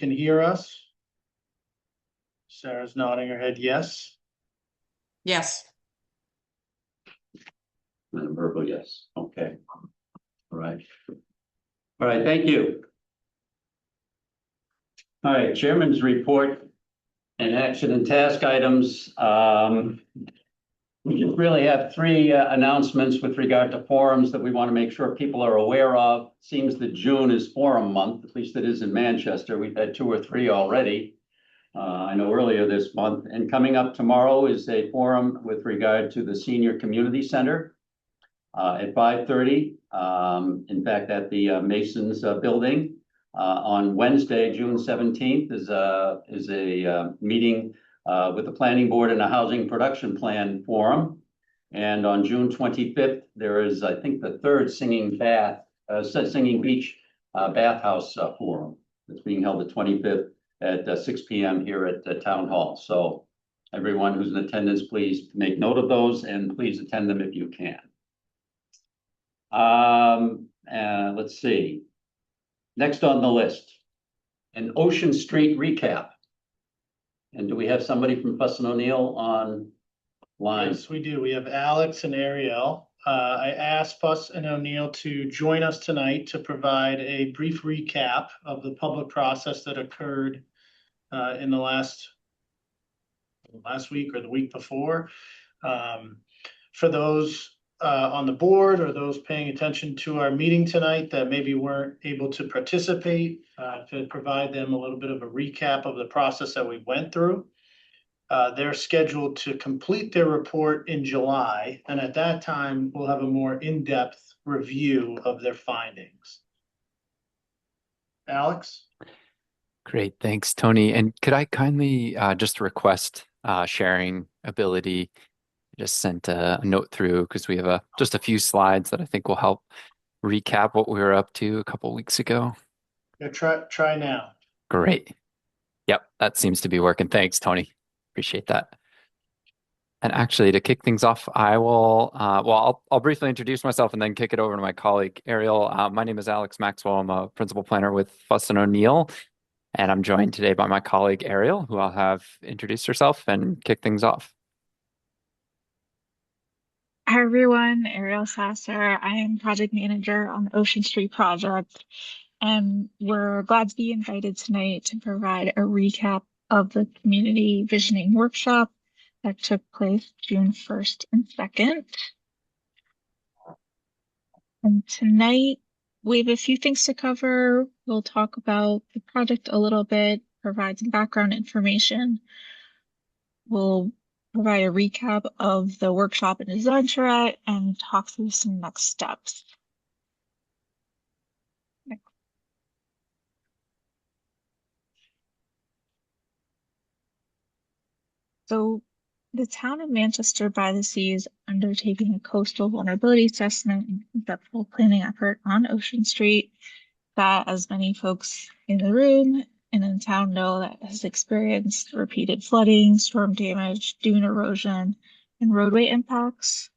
can hear us? Sarah's nodding her head yes. Yes. And a verbal yes. Okay. All right. All right, thank you. All right, Chairman's report and action and task items. We just really have three announcements with regard to forums that we want to make sure people are aware of. Seems that June is forum month, at least it is in Manchester. We've had 2 or 3 already. I know earlier this month, and coming up tomorrow is a forum with regard to the Senior Community Center at 5:30. In fact, at the Masons building. On Wednesday, June 17th is a meeting with the Planning Board and a Housing Production Plan Forum. And on June 25th, there is, I think, the third Singing Beach Bathhouse Forum that's being held the 25th at 6 p.m. here at the Town Hall. So everyone who's in attendance, please make note of those and please attend them if you can. Let's see. Next on the list, an Ocean Street recap. And do we have somebody from Fuss and O'Neill online? Yes, we do. We have Alex and Ariel. I asked Fuss and O'Neill to join us tonight to provide a brief recap of the public process that occurred in the last week or the week before. For those on the board or those paying attention to our meeting tonight that maybe weren't able to participate, to provide them a little bit of a recap of the process that we went through. They're scheduled to complete their report in July, and at that time, we'll have a more in-depth review of their findings. Alex? Great, thanks, Tony. And could I kindly just request sharing ability? Just sent a note through because we have just a few slides that I think will help recap what we were up to a couple weeks ago. Yeah, try now. Great. Yep, that seems to be working. Thanks, Tony. Appreciate that. And actually, to kick things off, I will, I'll briefly introduce myself and then kick it over to my colleague, Ariel. My name is Alex Maxwell. I'm a principal planner with Fuss and O'Neill, and I'm joined today by my colleague, Ariel, who I'll have introduce herself and kick things off. Hi everyone, Ariel Sasser. I am project manager on the Ocean Street project, and we're glad to be invited tonight to provide a recap of the community visioning workshop that took place June 1st and 2nd. And tonight we have a few things to cover. We'll talk about the project a little bit, provide some background information. We'll provide a recap of the workshop and design charrette and talk through some next steps. So the town of Manchester by the Sea is undertaking a coastal vulnerability assessment and conceptual planning effort on Ocean Street that, as many folks in the room and in town know, that has experienced repeated flooding, storm damage, dune erosion, and roadway impacts.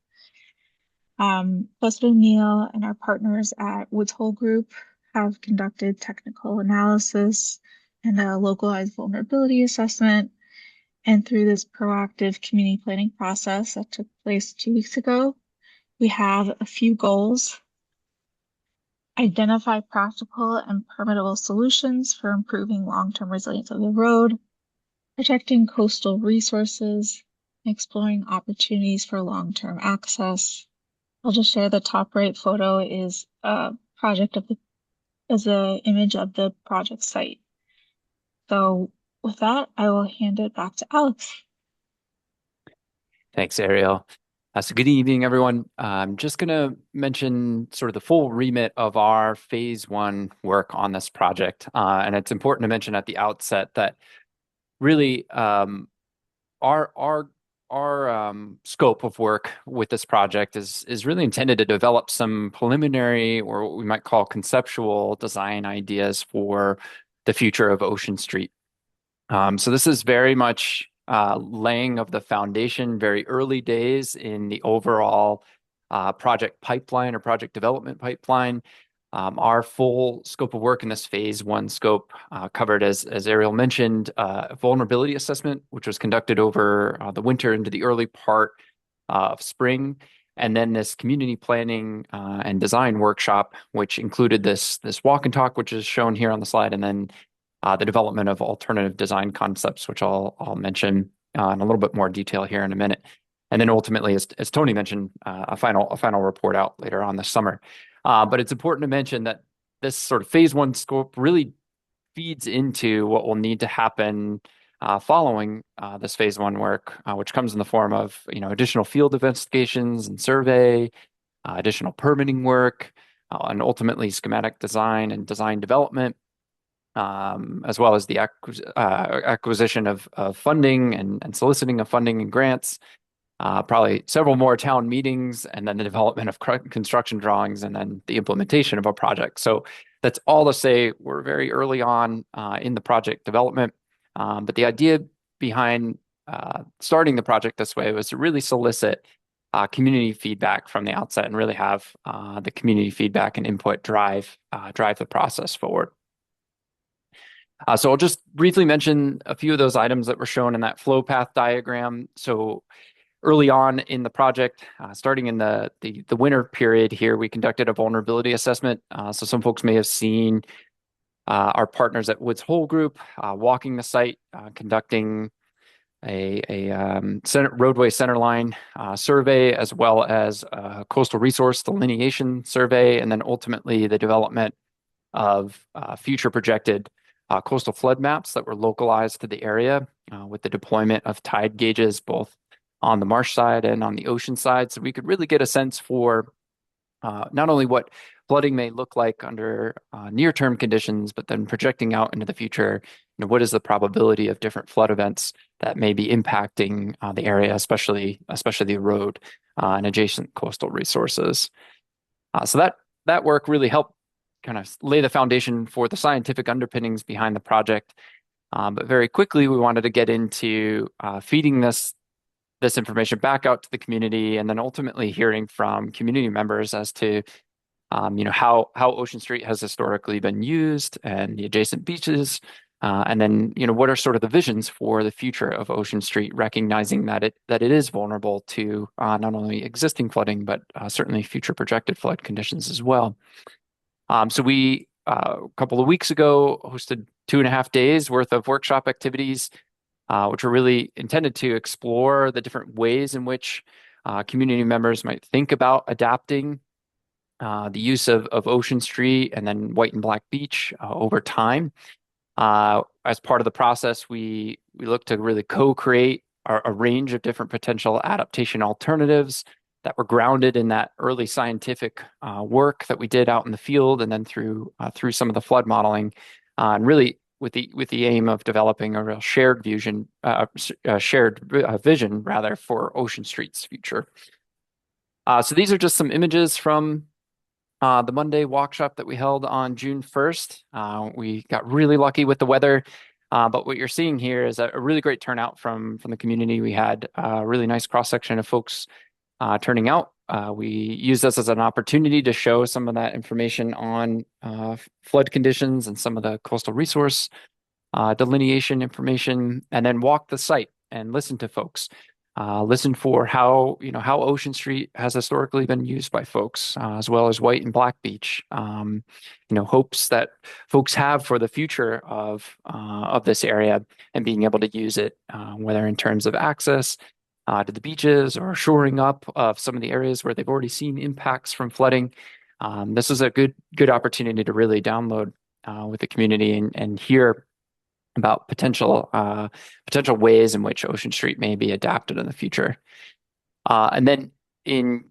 Fuss O'Neill and our partners at Woods Hole Group have conducted technical analysis and a localized vulnerability assessment. And through this proactive community planning process that took place 2 weeks ago, we have a few goals. Identify practical and permittable solutions for improving long-term resilience of the road, protecting coastal resources, exploring opportunities for long-term access. I'll just share the top right photo is an image of the project site. So with that, I will hand it back to Alex. Thanks, Ariel. So good evening, everyone. I'm just going to mention sort of the full remit of our phase 1 work on this project. And it's important to mention at the outset that really our scope of work with this project is really intended to develop some preliminary, or what we might call conceptual design ideas for the future of Ocean Street. So this is very much laying of the foundation, very early days in the overall project pipeline or project development pipeline. Our full scope of work in this phase one scope covered, as Ariel mentioned, a vulnerability assessment, which was conducted over the winter into the early part of spring. And then this community planning and design workshop, which included this walk and talk, which is shown here on the slide, and then the development of alternative design concepts, which I'll mention in a little bit more detail here in a minute. And then ultimately, as Tony mentioned, a final report out later on this summer. But it's important to mention that this sort of phase one scope really feeds into what will need to happen following this phase one work, which comes in the form of additional field investigations and survey, additional permitting work, and ultimately schematic design and design development, as well as the acquisition of funding and soliciting of funding and grants. Probably several more town meetings, and then the development of construction drawings, and then the implementation of a project. So that's all to say we're very early on in the project development. But the idea behind starting the project this way was to really solicit community feedback from the outset and really have the community feedback and input drive the process forward. So I'll just briefly mention a few of those items that were shown in that flow path diagram. So early on in the project, starting in the winter period here, we conducted a vulnerability assessment. So some folks may have seen our partners at Woods Hole Group walking the site, conducting a roadway centerline survey, as well as a coastal resource delineation survey, and then ultimately the development of future projected coastal flood maps that were localized to the area with the deployment of tide gauges, both on the marsh side and on the ocean side. So we could really get a sense for not only what flooding may look like under near-term conditions, but then projecting out into the future, what is the probability of different flood events that may be impacting the area, especially the road and adjacent coastal resources. So that work really helped kind of lay the foundation for the scientific underpinnings behind the project. But very quickly, we wanted to get into feeding this information back out to the community, and then ultimately hearing from community members as to how Ocean Street has historically been used and the adjacent beaches, and then what are sort of the visions for the future of Ocean Street, recognizing that it is vulnerable to not only existing flooding but certainly future projected flood conditions as well. So we a couple of weeks ago hosted 2.5 days worth of workshop activities, which are really intended to explore the different ways in which community members might think about adapting the use of Ocean Street and then White and Black Beach over time. As part of the process, we look to really co-create a range of different potential adaptation alternatives that were grounded in that early scientific work that we did out in the field, and then through some of the flood modeling, and really with the aim of developing a real shared vision rather for Ocean Street's future. So these are just some images from the Monday workshop that we held on June 1st. We got really lucky with the weather, but what you're seeing here is a really great turnout from the community. We had a really nice cross-section of folks turning out. We used this as an opportunity to show some of that information on flood conditions and some of the coastal resource delineation information, and then walk the site and listen to folks. Listen for how Ocean Street has historically been used by folks, as well as White and Black Beach. Hopes that folks have for the future of this area and being able to use it, whether in terms of access to the beaches or shoring up of some of the areas where they've already seen impacts from flooding. This is a good opportunity to really download with the community and hear about potential ways in which Ocean Street may be adapted in the future. And then in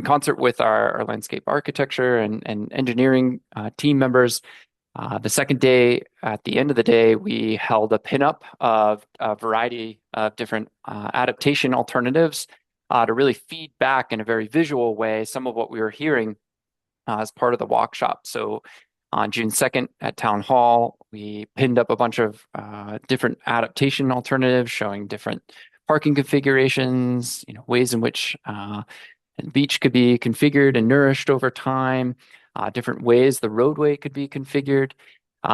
concert with our landscape architecture and engineering team members, the second day, at the end of the day, we held a pinup of a variety of different adaptation alternatives to really feed back in a very visual way some of what we were hearing as part of the workshop. So on June 2nd at Town Hall, we pinned up a bunch of different adaptation alternatives showing different parking configurations, ways in which the beach could be configured and nourished over time, different ways the roadway could be configured,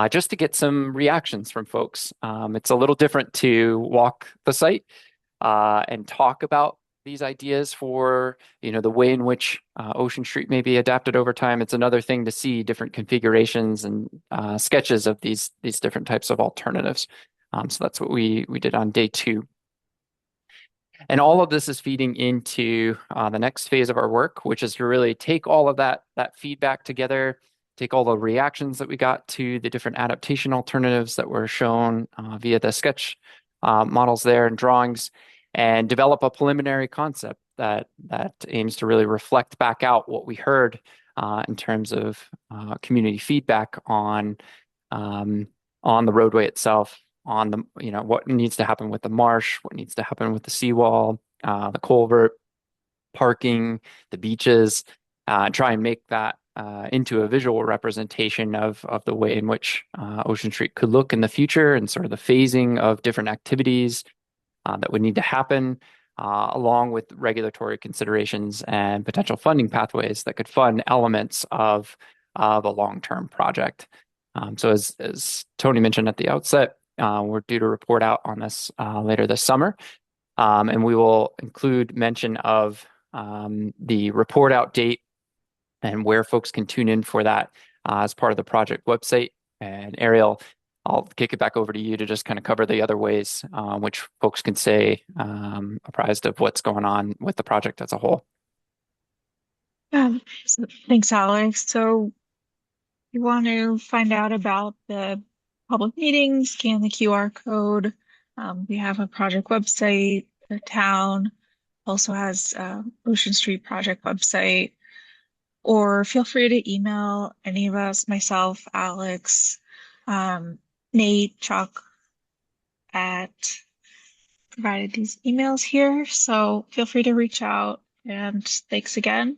just to get some reactions from folks. It's a little different to walk the site and talk about these ideas for, the way in which Ocean Street may be adapted over time. It's another thing to see different configurations and sketches of these different types of alternatives. So that's what we did on day 2. And all of this is feeding into the next phase of our work, which is to really take all of that feedback together, take all the reactions that we got to the different adaptation alternatives that were shown via the sketch models there and drawings, and develop a preliminary concept that aims to really reflect back out what we heard in terms of community feedback on the roadway itself, on the, what needs to happen with the marsh, what needs to happen with the seawall, the culvert, parking, the beaches, try and make that into a visual representation of the way in which Ocean Street could look in the future, and sort of the phasing of different activities that would need to happen, along with regulatory considerations and potential funding pathways that could fund elements of a long-term project. So as Tony mentioned at the outset, we're due to report out on this later this summer, and we will include mention of the report out date and where folks can tune in for that as part of the project website. And Ariel, I'll kick it back over to you to just kind of cover the other ways which folks can stay apprised of what's going on with the project as a whole. So thanks, Alex. So you want to find out about the public meetings, scan the QR code. We have a project website. The town also has Ocean Street project website. Or feel free to email any of us, myself, Alex, Nate, Chuck, at provided these emails here. So feel free to reach out, and thanks again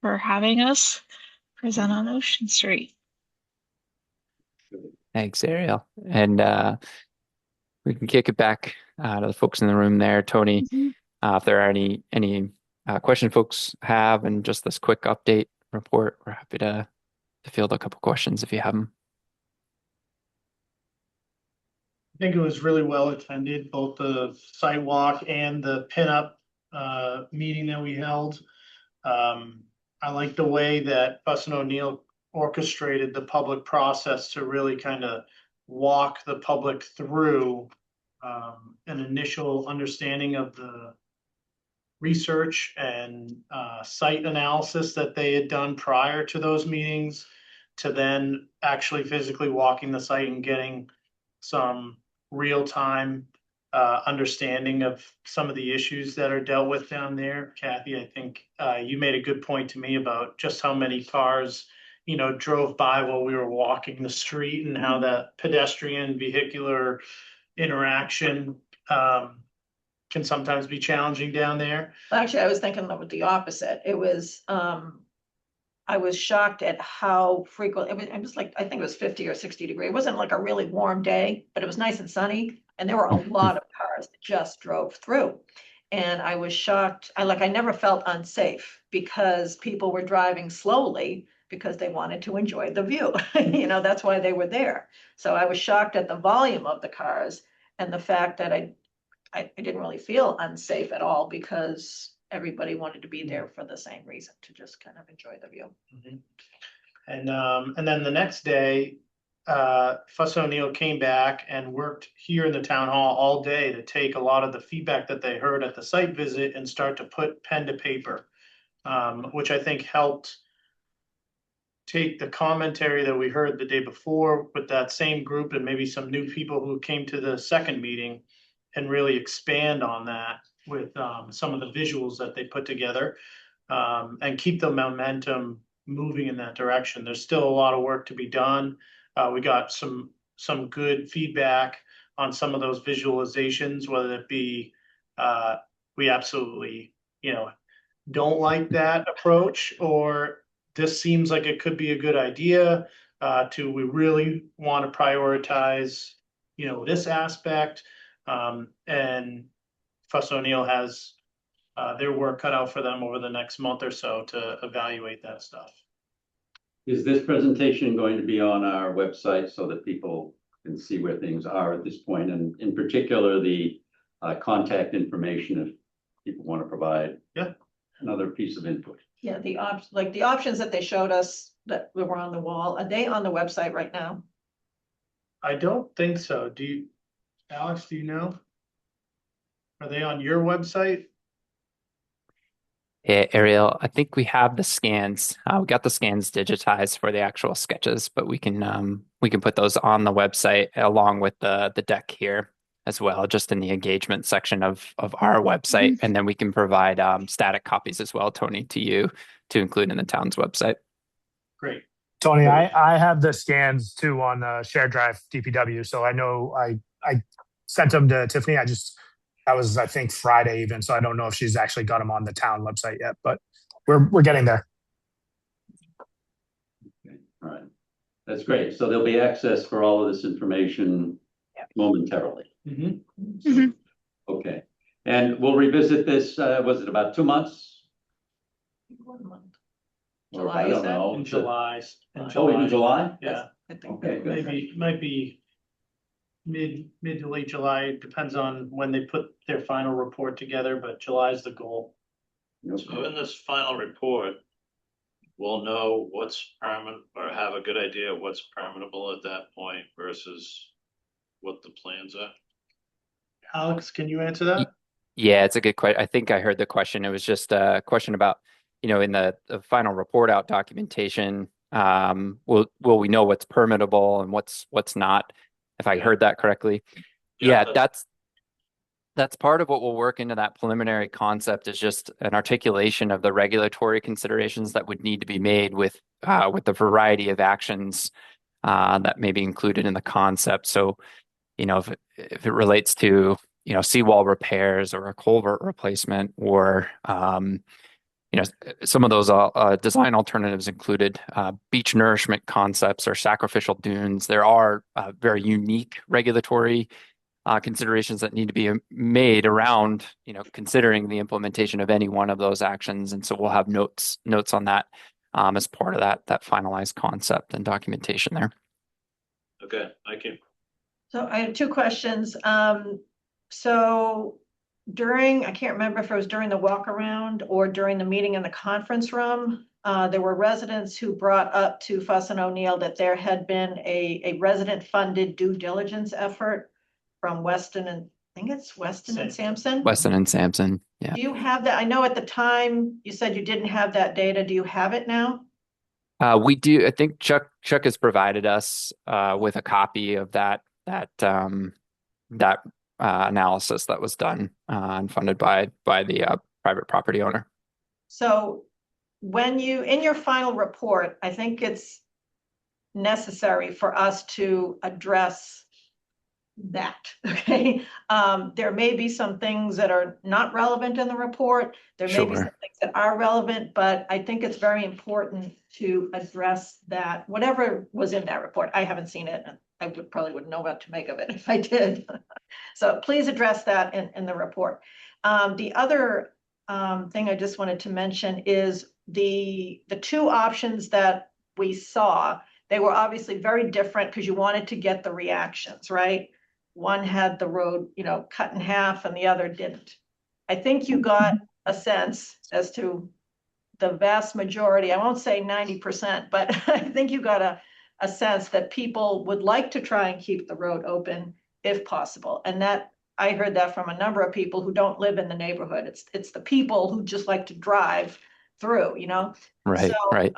for having us present on Ocean Street. Thanks, Ariel. And we can kick it back to the folks in the room there. Tony, if there are any questions folks have, and just this quick update report, we're happy to field a couple questions if you have them. I think it was really well attended, both the sidewalk and the pinup meeting that we held. I like the way that Fuss and O'Neill orchestrated the public process to really kind of walk the public through an initial understanding of the research and site analysis that they had done prior to those meetings, to then actually physically walking the site and getting some real-time understanding of some of the issues that are dealt with down there. Kathy, I think you made a good point to me about just how many cars, drove by while we were walking the street, and how that pedestrian vehicular interaction can sometimes be challenging down there. Actually, I was thinking of the opposite. It was, I was shocked at how frequent, it was like, I think it was 50 or 60 degrees. It wasn't like a really warm day, but it was nice and sunny. And there were a lot of cars that just drove through. And I was shocked. I never felt unsafe, because people were driving slowly because they wanted to enjoy the view. That's why they were there. So I was shocked at the volume of the cars, and the fact that I didn't really feel unsafe at all, because everybody wanted to be there for the same reason, to just kind of enjoy the view. Mm-hmm. And then the next day, Fuss O'Neill came back and worked here in the town hall all day to take a lot of the feedback that they heard at the site visit and start to put pen to paper, which I think helped take the commentary that we heard the day before with that same group, and maybe some new people who came to the second meeting, and really expand on that with some of the visuals that they put together, and keep the momentum moving in that direction. There's still a lot of work to be done. We got some good feedback on some of those visualizations, whether it be we absolutely don't like that approach, or this seems like it could be a good idea, to we really want to prioritize this aspect. And Fuss O'Neill has their work cut out for them over the next month or so to evaluate that stuff. Is this presentation going to be on our website so that people can see where things are at this point, and in particular, the contact information if people want to provide? Yeah. Another piece of input. Yeah, the options that they showed us that were on the wall, are they on the website right now? I don't think so. Alex, do you know? Are they on your website? Yeah, Ariel, I think we have the scans. We got the scans digitized for the actual sketches, but we can put those on the website along with the deck here as well, just in the engagement section of our website, and then we can provide static copies as well, Tony, to you to include in the town's website. Great. Tony, I have the scans too on shared drive DPW, so I know I sent them to Tiffany. That was, I think, Friday even, so I don't know if she's actually got them on the town website yet, but we're getting there. Okay. All right, that's great. So there'll be access for all of this information momentarily. Okay, and we'll revisit this. Was it about 2 months? 1 month. Or July, I you don't said? know. In July. Oh, in July? Yeah, I think. Okay, good. maybe, might be mid to late July. It depends on when they put their final report together, but July is the goal. So in this final report, we'll know what's permanent or have a good idea of what's permittable at that point versus what the plans are. Alex, can you answer that? Yeah, it's a good question. I think I heard the question. It was just a question about, in the final report out documentation, will we know what's permittable and what's not, if I heard that correctly? Yeah, that's part of what will work into that preliminary concept, is just an articulation of the regulatory considerations that would need to be made with the variety of actions that may be included in the concept. So, if it relates to, seawall repairs or a culvert replacement, or some of those design alternatives included beach nourishment concepts or sacrificial dunes. There are very unique regulatory considerations that need to be made around, considering the implementation of any one of those actions. And so we'll have notes on that as part of that finalized concept and documentation there. Okay, thank you. So I have 2 questions. So I can't remember if it was during the walk around or during the meeting in the conference room, there were residents who brought up to Fuss and O'Neill that there had been a resident funded due diligence effort from Weston and Sampson. Weston and Sampson, yeah. Do you have that? I know at the time you said you didn't have that data. Do you have it now? We do. I think Chuck has provided us with a copy of that analysis that was done and funded by the private property owner. So in your final report, I think it's necessary for us to address that, okay? There may be some things that are not relevant in the report. There may be some things that are relevant, but I think it's very important to address that, whatever was in that report. I haven't seen it, and I probably wouldn't know what to make of it if I did. So please address that in the report. The other thing I just wanted to mention is the 2 options that we saw. They were obviously very different because you wanted to get the reactions, right? One had the road, cut in half and the other didn't. I think you got a sense as to the vast majority, I won't say 90%, but I think you got a sense that people would like to try and keep the road open if possible. And that I heard that from a number of people who don't live in the neighborhood. It's the people who just like to drive through, Right, so, right.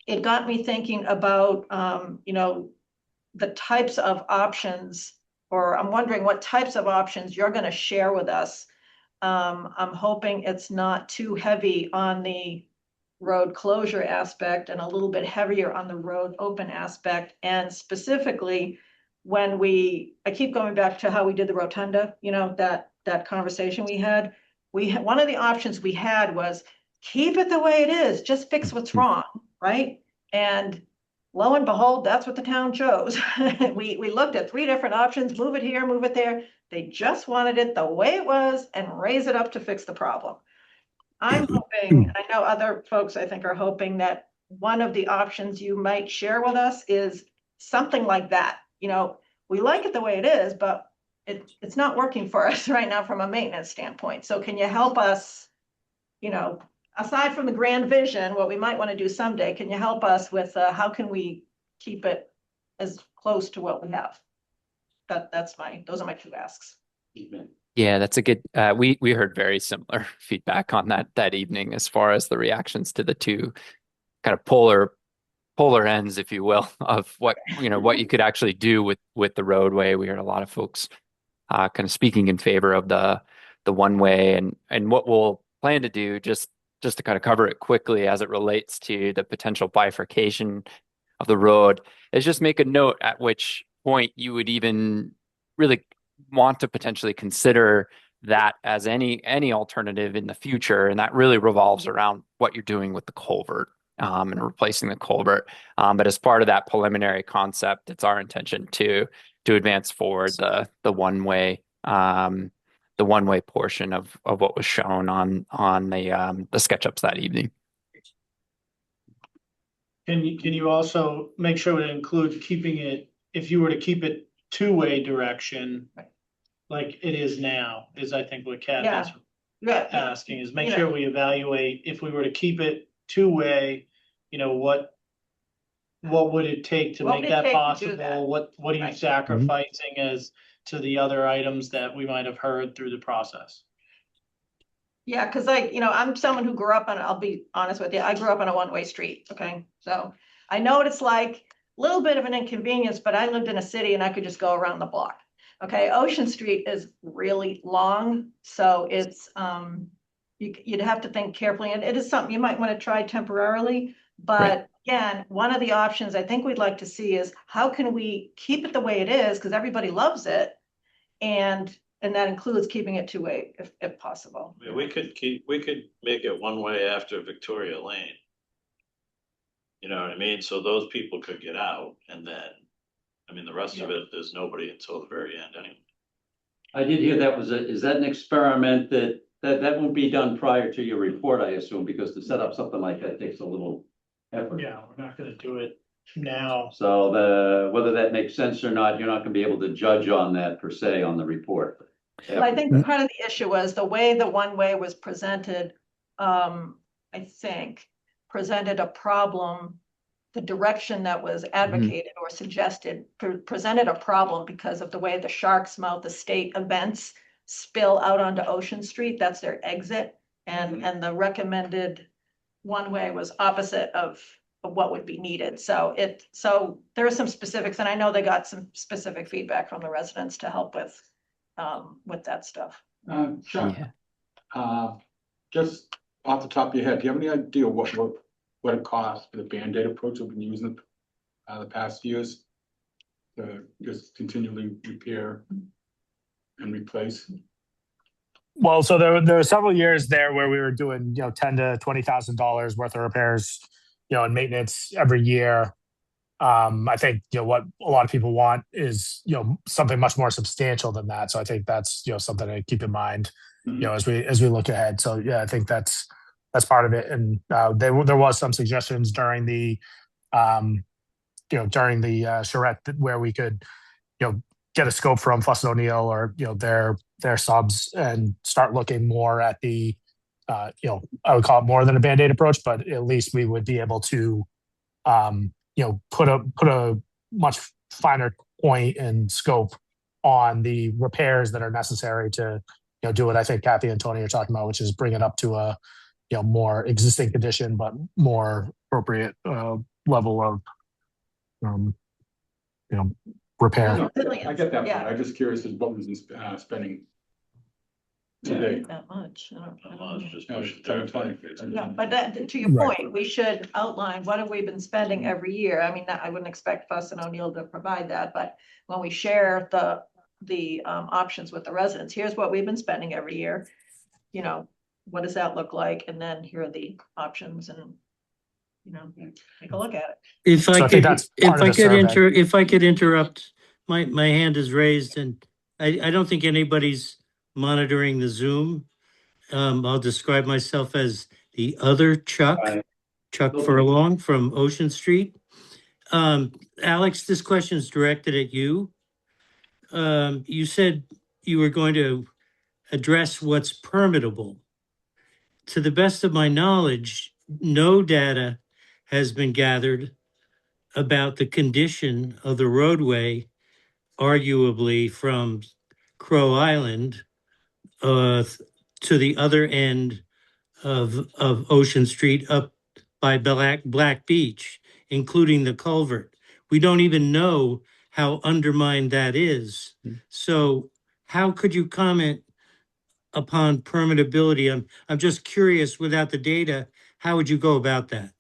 It got me thinking about, the types of options, or I'm wondering what types of options you're going to share with us. I'm hoping it's not too heavy on the road closure aspect and a little bit heavier on the road open aspect. And specifically, I keep going back to how we did the rotunda, that conversation we had. One of the options we had was keep it the way it is, just fix what's wrong, right? And lo and behold, that's what the town chose. We looked at 3 different options, move it here, move it there. They just wanted it the way it was and raise it up to fix the problem. I'm hoping, I know other folks I think are hoping that one of the options you might share with us is something like that. You know, we like it the way it is, but it's not working for us right now from a maintenance standpoint. So can you help us, you know, aside from the grand vision, what we might want to do someday, can you help us with how can we keep it as close to what we have? Those are my two asks. Yeah, that's a good, we heard very similar feedback on that evening as far as the reactions to the two kind of polar ends, if you will, of what you could actually do with the roadway. We heard a lot of folks kind of speaking in favor of the one way, and what we'll plan to do, just to kind of cover it quickly as it relates to the potential bifurcation of the road, is just make a note at which point you would even really want to potentially consider that as any alternative in the future, and that really revolves around what you're doing with the culvert. And replacing the culvert. But as part of that preliminary concept, it's our intention to advance forward the one way portion of what was shown on the SketchUps that evening. Can you also make sure to include keeping it, if you were to keep it two-way direction, like it is now, is I think what Kathy's asking, is make sure we evaluate if we were to keep it two-way, what would it take to make that possible? What are you sacrificing as to the other items that we might have heard through the process? Yeah, because I'm someone who grew up on, I'll be honest with you, I grew up on a one-way street, okay? So I know what it's like, a little bit of an inconvenience, but I lived in a city and I could just go around the block. Okay, Ocean Street is really long, so it's, you'd have to think carefully, and it is something you might want to try temporarily. But again, one of the options I think we'd like to see is how can we keep it the way it is, because everybody loves it, and that includes keeping it two-way if possible. I mean, we could make it one way after Victoria Lane. You know what I mean? So those people could get out, and then, I mean, the rest of it, there's nobody until the very end anyway. I did hear is that an experiment that won't be done prior to your report, I assume, because to set up something like that takes a little effort. Yeah, we're not gonna do it now. So whether that makes sense or not, you're not gonna be able to judge on that per se on the report. But I think part of the issue was the way the one-way was presented, I think, presented a problem. The direction that was advocated or suggested presented a problem because of the way the Shark's Mouth Estate events spill out onto Ocean Street. That's their exit. And the recommended one-way was opposite of what would be needed. So there are some specifics, and I know they got some specific feedback from the residents to help with that stuff. Chuck, just off the top of your head, do you have any idea what it costs for the Band-Aid approach we've been using the past years to just continually repair and replace? Well, so there were several years there where we were doing, $10,000 to $20,000 worth of repairs, and maintenance every year. I think, what a lot of people want is, something much more substantial than that. So I think that's, something to keep in mind, as we look ahead. So yeah, I think that's part of it. And there was some suggestions during the charrette where we could, get a scope from Fuss O'Neill or, their subs and start looking more at the, I would call it more than a Band-Aid approach, but at least we would be able to, put a much finer point and scope on the repairs that are necessary to, do what I think Kathy and Tony are talking about, which is bring it up to a, more existing condition, but more appropriate level of, repair. I get that. I'm just curious as what was spending today. That much. I don't know. Just push it there. Yeah, but to your point, we should outline what have we been spending every year. I mean, I wouldn't expect Fuss and O'Neill to provide that, but when we share the options with the residents, here's what we've been spending every year. What does that look like? And then here are the options, and take a look at it. So I think that's part of the survey. If I could interrupt, my hand is raised, and I don't think anybody's monitoring the Zoom. I'll describe myself as the other Chuck. Chuck Okay. Furlong from Ocean Street. Alex, this question is directed at you. You said you were going to address what's permittable. To the best of my knowledge, no data has been gathered about the condition of the roadway, arguably from Crow Island to the other end of Ocean Street up by Black Beach, including the culvert. We don't even know how undermined that is. So how could you comment upon permittability? I'm just curious, without the data, how would you go about that?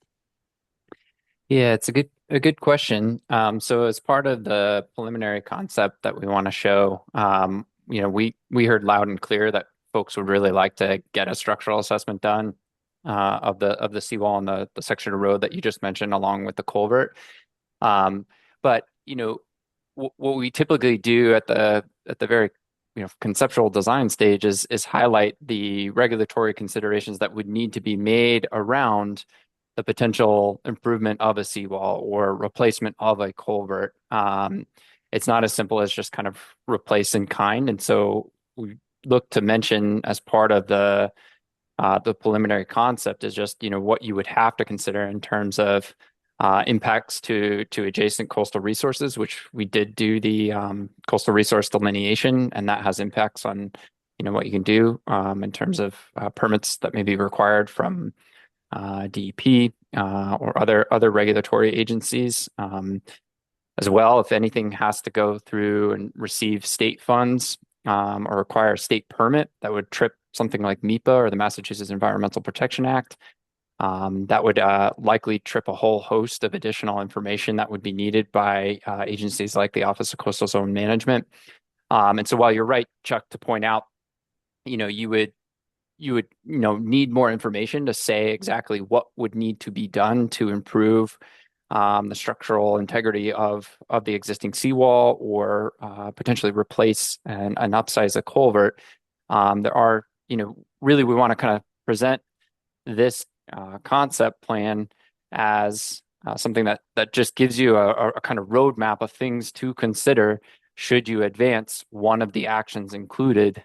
Yeah, it's a good question. So as part of the preliminary concept that we want to show, we heard loud and clear that folks would really like to get a structural assessment done of the seawall and the section of road that you just mentioned, along with the culvert. But what we typically do at the very conceptual design stage is highlight the regulatory considerations that would need to be made around the potential improvement of a seawall or replacement of a culvert. It's not as simple as just kind of replace in kind. And so we look to mention as part of the preliminary concept is just, what you would have to consider in terms of impacts to adjacent coastal resources, which we did do the coastal resource delineation, and that has impacts on, what you can do in terms of permits that may be required from DEP or other regulatory agencies. As well, if anything has to go through and receive state funds or require a state permit, that would trip something like MEPA or the Massachusetts Environmental Protection Act. That would likely trip a whole host of additional information that would be needed by agencies like the Office of Coastal Zone Management. And so while you're right, Chuck, to point out, you would need more information to say exactly what would need to be done to improve the structural integrity of the existing seawall or potentially replace and upsize a culvert. There are, really we want to kind of present this concept plan as something that just gives you a kind of roadmap of things to consider should you advance one of the actions included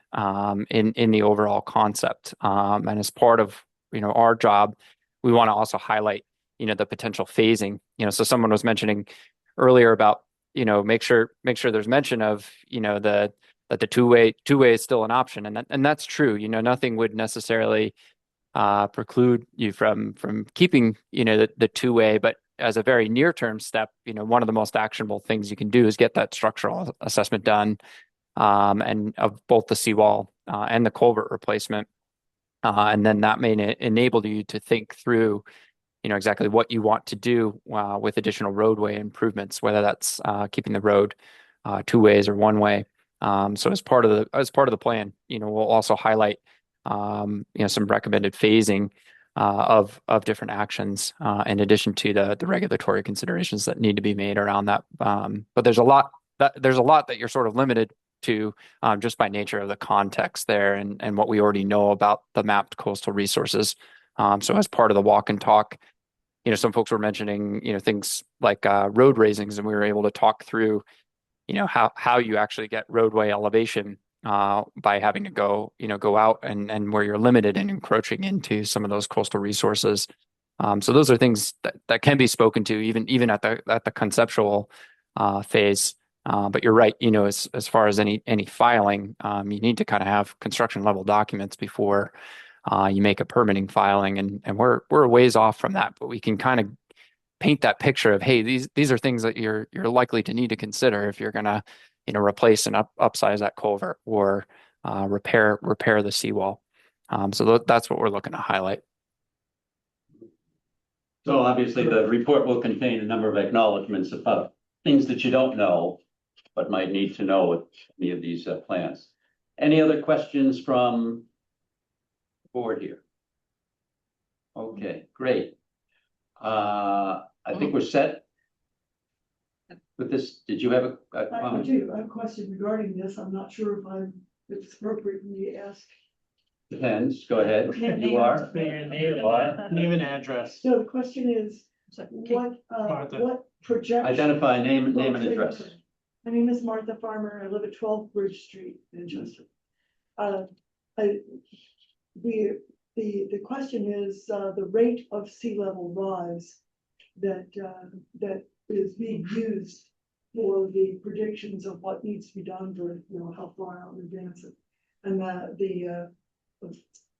in the overall concept. And as part of our job, we want to also highlight the potential phasing. So someone was mentioning earlier about make sure there's mention of that the two-way is still an option, and that's true. Nothing would necessarily preclude you from keeping the two-way, but as a very near-term step, one of the most actionable things you can do is get that structural assessment done, and of both the seawall and the culvert replacement, and then that may enable you to think through exactly what you want to do with additional roadway improvements, whether that's keeping the road two ways or one way. So as part of the plan, we'll also highlight some recommended phasing of different actions in addition to the regulatory considerations that need to be made around that. But there's a lot that you're sort of limited to just by nature of the context there and what we already know about the mapped coastal resources. So as part of the walk and talk, some folks were mentioning things like road raisings, and we were able to talk through how you actually get roadway elevation by having to go out and where you're limited and encroaching into some of those coastal resources. So those are things that can be spoken to even at the conceptual phase. But you're right, as far as any filing, you need to kind of have construction level documents before you make a permitting filing, and we're a ways off from that, but we can kind of paint that picture of, hey, these are things that you're likely to need to consider if you're going to replace and upsize that culvert or repair the seawall. So that's what we're looking to highlight. So obviously the report will contain a number of acknowledgements about things that you don't know, but might need to know with any of these plans. Any other questions from the board here? Okay, great. I think we're set with this. Did you have a comment? I have a question regarding this. I'm not sure if it's appropriate for me to ask Depends, go ahead. You are? Name and address. So the question is, Martha. what projection? Identify name and address. My name is Martha Farmer. I live at 12 Bridge Street, Manchester. The question is, the rate of sea level rise that is being used for the predictions of what needs to be done for, how far out in advance. And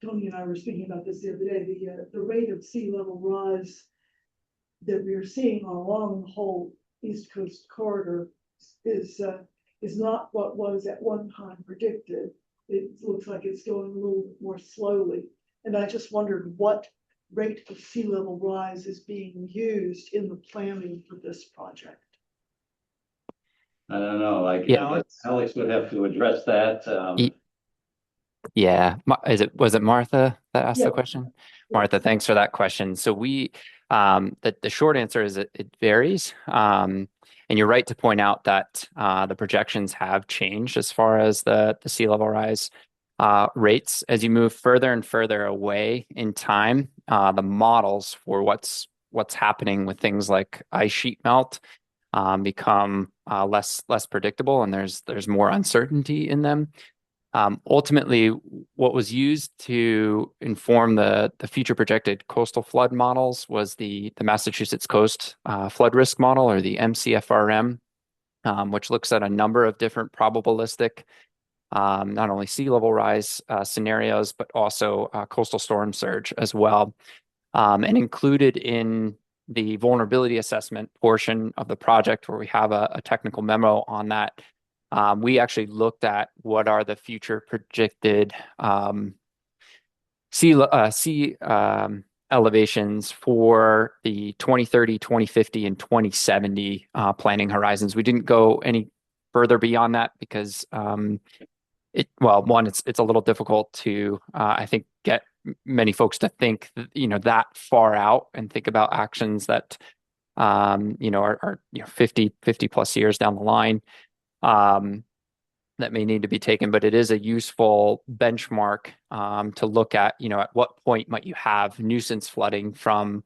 Tony and I were speaking about this the other day, the rate of sea level rise that we are seeing along the whole East Coast corridor is not what was at one time predicted. It looks like it's going a little bit more slowly. And I just wondered what rate of sea level rise is being used in the planning for this project. I don't know, like, Yeah. Alex would have to address that. Yeah, was it Martha that asked Yeah. the question? Martha, thanks for that question. So the short answer is it varies. And you're right to point out that the projections have changed as far as the sea level rise rates. As you move further and further away in time, the models for what's happening with things like ice sheet melt become less predictable, and there's more uncertainty in them. Ultimately, what was used to inform the future projected coastal flood models was the Massachusetts Coast Flood Risk Model, or the MCFRM, which looks at a number of different probabilistic, not only sea level rise scenarios, but also coastal storm surge as well. And included in the vulnerability assessment portion of the project, where we have a technical memo on that, we actually looked at what are the future projected sea elevations for the 2030, 2050, and 2070 planning horizons. We didn't go any further beyond that because it's a little difficult to I think get many folks to think that far out and think about actions that are 50 plus years down the line. That may need to be taken, but it is a useful benchmark to look at, at what point might you have nuisance flooding from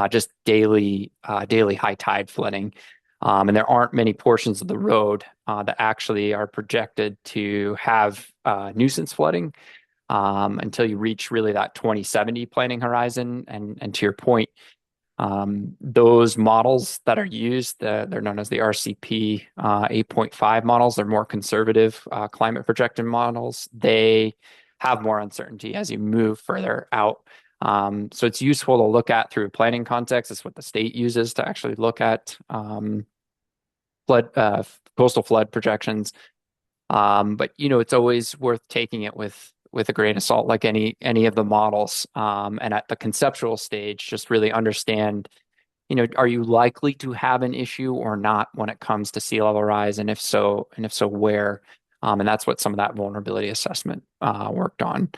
just daily high tide flooding. And there aren't many portions of the road that actually are projected to have nuisance flooding until you reach really that 2070 planning horizon. And to your point, those models that are used, they're known as the RCP 8.5 models. They're more conservative climate projection models. They have more uncertainty as you move further out. So it's useful to look at through a planning context. It's what the state uses to actually look at coastal flood projections. But it's always worth taking it with a grain of salt, like any of the models. And at the conceptual stage, just really understand, are you likely to have an issue or not when it comes to sea level rise? And if so, where? And that's what some of that vulnerability assessment worked on,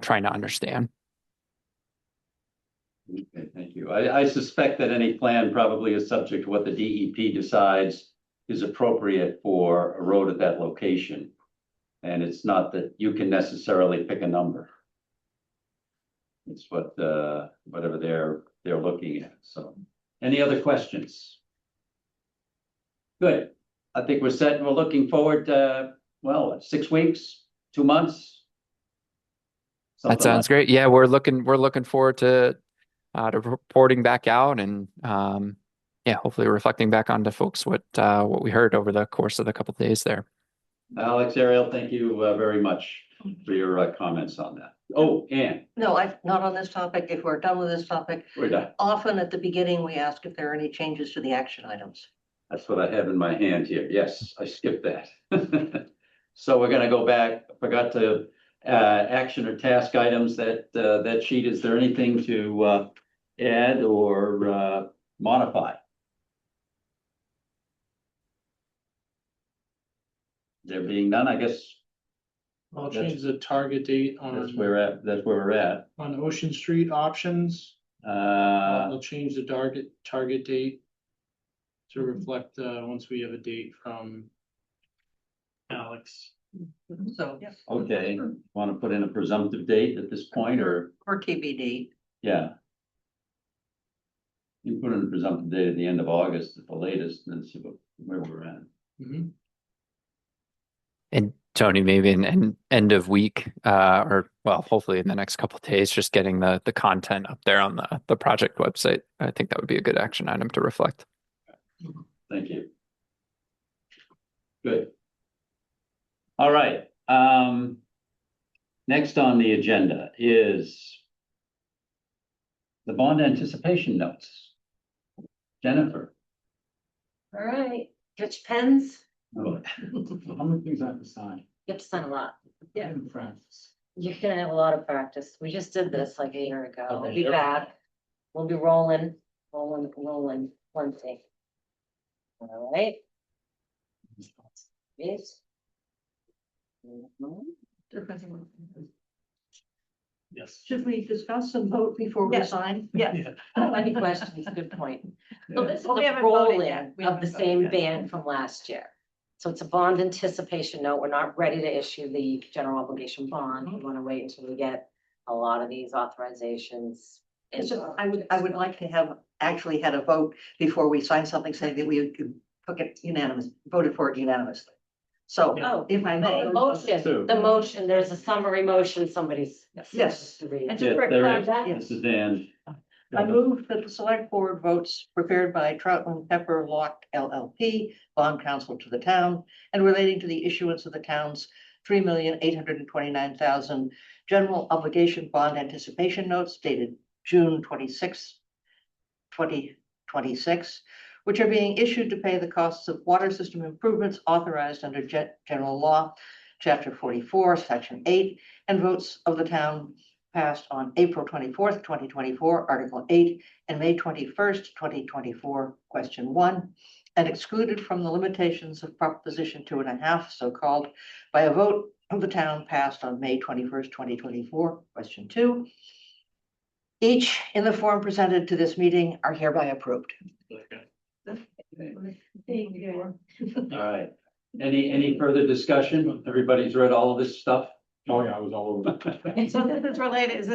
trying to understand. Okay, thank you. I suspect that any plan probably is subject to what the DEP decides is appropriate for a road at that location. And it's not that you can necessarily pick a number. It's whatever they're looking at. So, any other questions? Good. I think we're set. We're looking forward to 6 weeks, 2 months. That sounds great. Yeah, we're looking forward to reporting back out and hopefully reflecting back onto folks what we heard over the course of the couple of days there. Alex, Ariel, thank you very much for your comments on that. Oh, Ann. No, not on this topic. If we're done with this topic, We're done. often at the beginning, we ask if there are any changes to the action items. That's what I have in my hand here. Yes, I skipped that. So we're gonna go back. I forgot to action or task items that sheet. Is there anything to add or modify? There being none, I guess I'll change the target date that's where we're at. on Ocean Street options. I'll change the target date to reflect once we have a date from Alex. So, yeah, Okay, want to put in a presumptive date at this point, or, or TBD. yeah? You can put in a presumptive date at the end of August at the latest, and then see where we're at. And Tony, maybe an end of week, or well, hopefully in the next couple of days, just getting the content up there on the project website. I think that would be a good action item to reflect. Thank you. Good. All right, next on the agenda is the bond anticipation notes. Jennifer. All right, get your pens. Oh, How many things I have to sign? You have to sign a lot. Yeah. In practice. You're gonna have a lot of practice. We just did this like a year ago. Okay, We'll be sure. back. We'll be rolling plenty. All right. Yes. Yes. Should we discuss and vote before we Yes. sign? Yeah. Any questions? Good point. So this is Well, we a haven't voted rolling yet. We of haven't the voted same yet. band from last year. So it's a bond anticipation note. We're not ready to issue the general obligation bond. We want to wait until we get a lot of these authorizations. It's just, I would like to have actually had a vote before we sign something saying that we took it unanimous, voted for it unanimously. So Oh, if I may. the motion, there's a summary motion, somebody's. Yes. to read. And Yes, just for there is. context, This is Dan. I move that the select board votes prepared by Troutman Pepper Locked LLP, bond counsel to the town, and relating to the issuance of the town's 3,829,000 general obligation bond anticipation notes dated June 26, 2026, which are being issued to pay the costs of water system improvements authorized under general law, chapter 44, section 8, and votes of the town passed on April 24th, 2024, Article 8, and May 21st, 2024, Question 1, and excluded from the limitations of Proposition 2.5, so-called, by a vote of the town passed on May 21st, 2024, Question 2. Each in the form presented to this meeting are hereby approved. All right. Any further discussion? Everybody's read all of this stuff? Oh, yeah, I was all over. so this is related,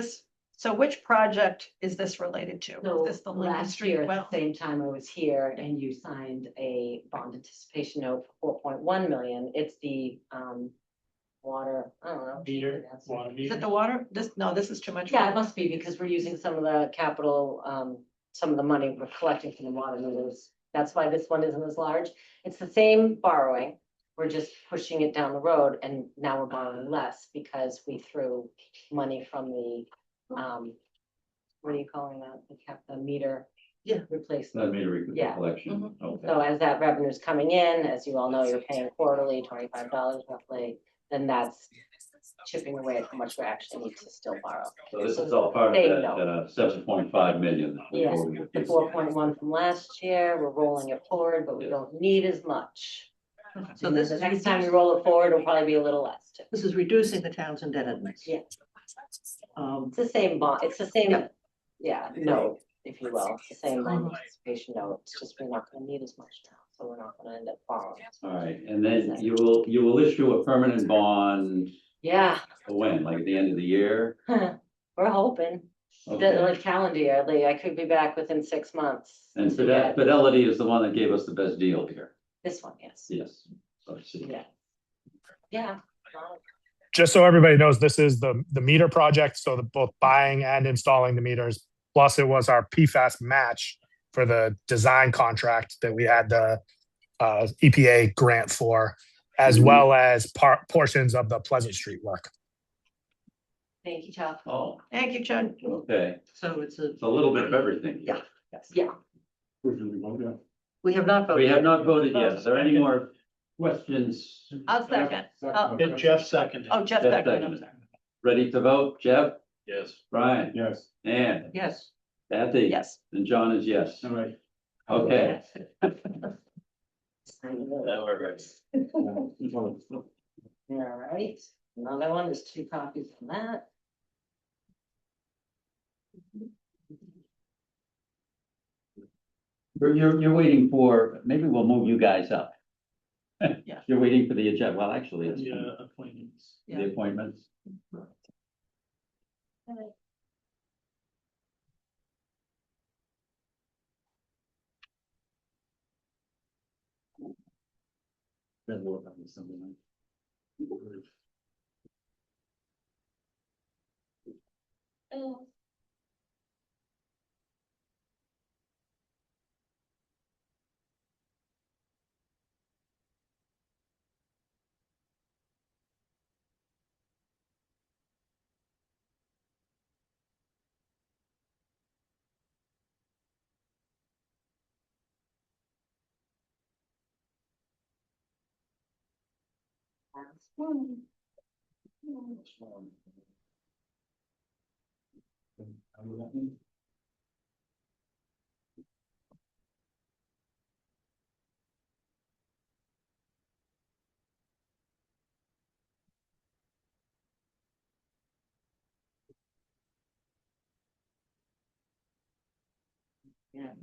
so which project is this related to? So Is this the Lincoln last Street year, at well? the same time I was here and you signed a bond anticipation note for 4.1 million. It's the water, I don't know. Is it the water? This is too much. Yeah, it must be because we're using some of the capital, some of the money we're collecting from the water meters. That's why this one isn't as large. It's the same borrowing. We're just pushing it down the road and now we're borrowing less because we threw money from the, what are you calling that? The meter. Yeah. Replacement. That made a Yeah. collection. Okay. So as that revenue is coming in, as you all know, you're paying quarterly, $25 roughly, then that's chipping away at how much we actually need to still borrow. So this is all part They of know. that 7.5 million. that we Yes, voted the against. 4.1 from last year, we're rolling it forward, but we don't need as much. So this The is, next time we roll it forward, it'll probably be a little less too. this is reducing the town's indebtedness. Yeah. Um, It's the same bond, it's the same, Yeah. yeah, note, if you will, it's the same bond anticipation note, it's just we're not gonna need as much now, so we're not gonna end up borrowing. All right, and then you will issue a permanent bond Yeah, when, like at the end of the year? we're hoping, Okay. like calendar year, I could be back within 6 months. And Yeah, Fidelity is the one that gave us the best deal here. This one, yes, Yes. Let's see. yeah. Yeah. Just so everybody knows, this is the meter project, so both buying and installing the meters. Plus, it was our PFAS match for the design contract that we had the EPA grant for, as well as portions of the Pleasant Street work. Thank you, Chuck. Oh, Thank you, John. okay. so it's It's a little bit of everything. Yeah. Yeah. we have not voted. We have yet. not voted yet. Is there any more questions? I'll second. Oh, Did Jeff seconded? oh, Jeff Jeff seconded. seconded. Ready to vote? Jeff? Yes. Brian? Yes. Ann? Yes. Kathy? Yes. And John is yes. All right. Okay. That worked. All right, another one, there's 2 copies of that. You're waiting for, maybe we'll move you guys up. Yeah. You're waiting for the agenda. Well, actually, it's The appointments. the appointments. Then we'll have something like- Yeah.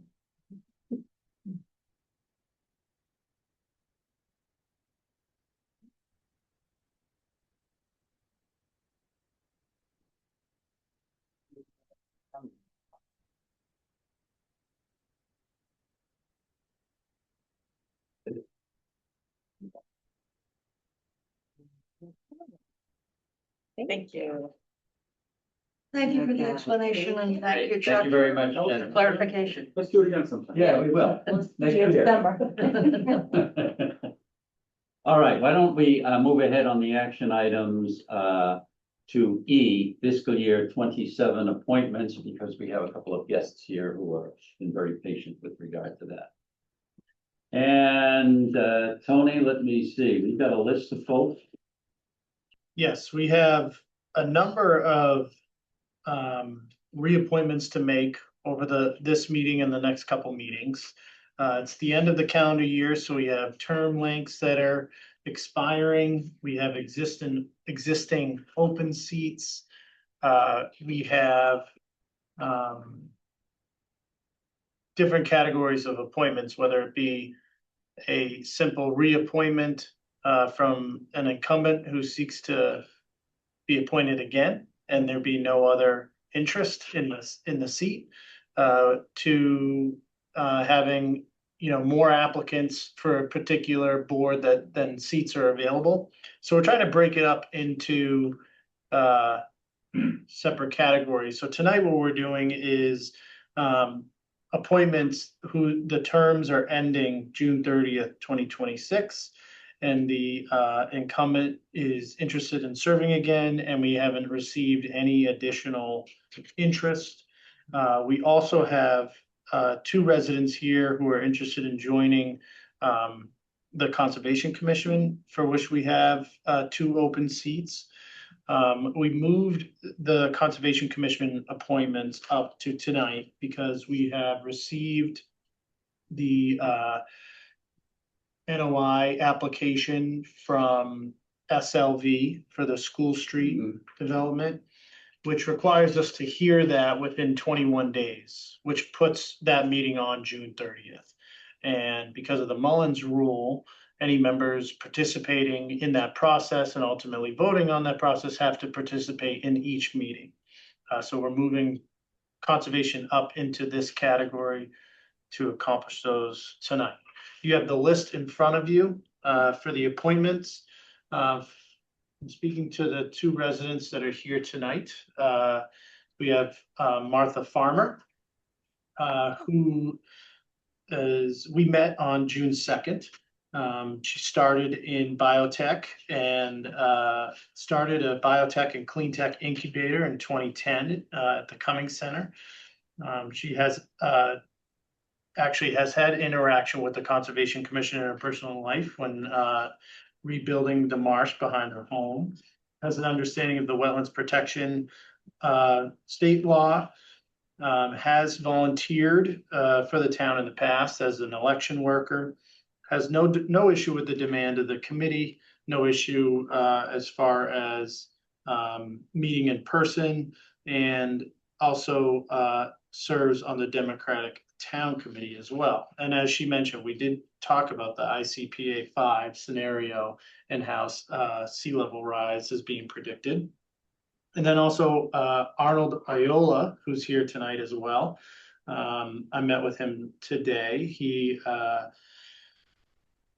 Thank you. Thank you for the Okay. explanation and thank you, Thank Chuck, you very much. for Jen. clarification. Let's do it again sometime. Yeah, we will. Next year. December. All right, why don't we move ahead on the action items to E, fiscal year 27 appointments, because we have a couple of guests here who are been very patient with regard to that. And Tony, let me see, we've got a list of folks. Yes, we have a number of reappointments to make over this meeting and the next couple meetings. It's the end of the calendar year, so we have term lengths that are expiring. We have existing open seats. We have different categories of appointments, whether it be a simple reappointment from an incumbent who seeks to be appointed again, and there be no other interest in the seat, to having more applicants for a particular board than seats are available. So we're trying to break it up into separate categories. So tonight what we're doing is appointments who the terms are ending June 30th, 2026. And the incumbent is interested in serving again, and we haven't received any additional interest. We also have 2 residents here who are interested in joining the Conservation Commission, for which we have 2 open seats. We moved the Conservation Commission appointments up to tonight because we have received the NOI application from SLV for the School Street development, which requires us to hear that within 21 days, which puts that meeting on June 30th. And because of the Mullins rule, any members participating in that process and ultimately voting on that process have to participate in each meeting. So we're moving conservation up into this category to accomplish those tonight. You have the list in front of you for the appointments. I'm speaking to the 2 residents that are here tonight. We have Martha Farmer, who we met on June 2nd. She started in biotech and started a biotech and clean tech incubator in 2010 at the Cummings Center. She has actually has had interaction with the Conservation Commission in her personal life when rebuilding the marsh behind her home, has an understanding of the wetlands protection state law, has volunteered for the town in the past as an election worker, has no issue with the demand of the committee, no issue as far as meeting in person, and also serves on the Democratic town committee as well. And as she mentioned, we did talk about the ICPA 5 scenario and how sea level rise is being predicted. And then also Arnold Iola, who's here tonight as well. I met with him today. He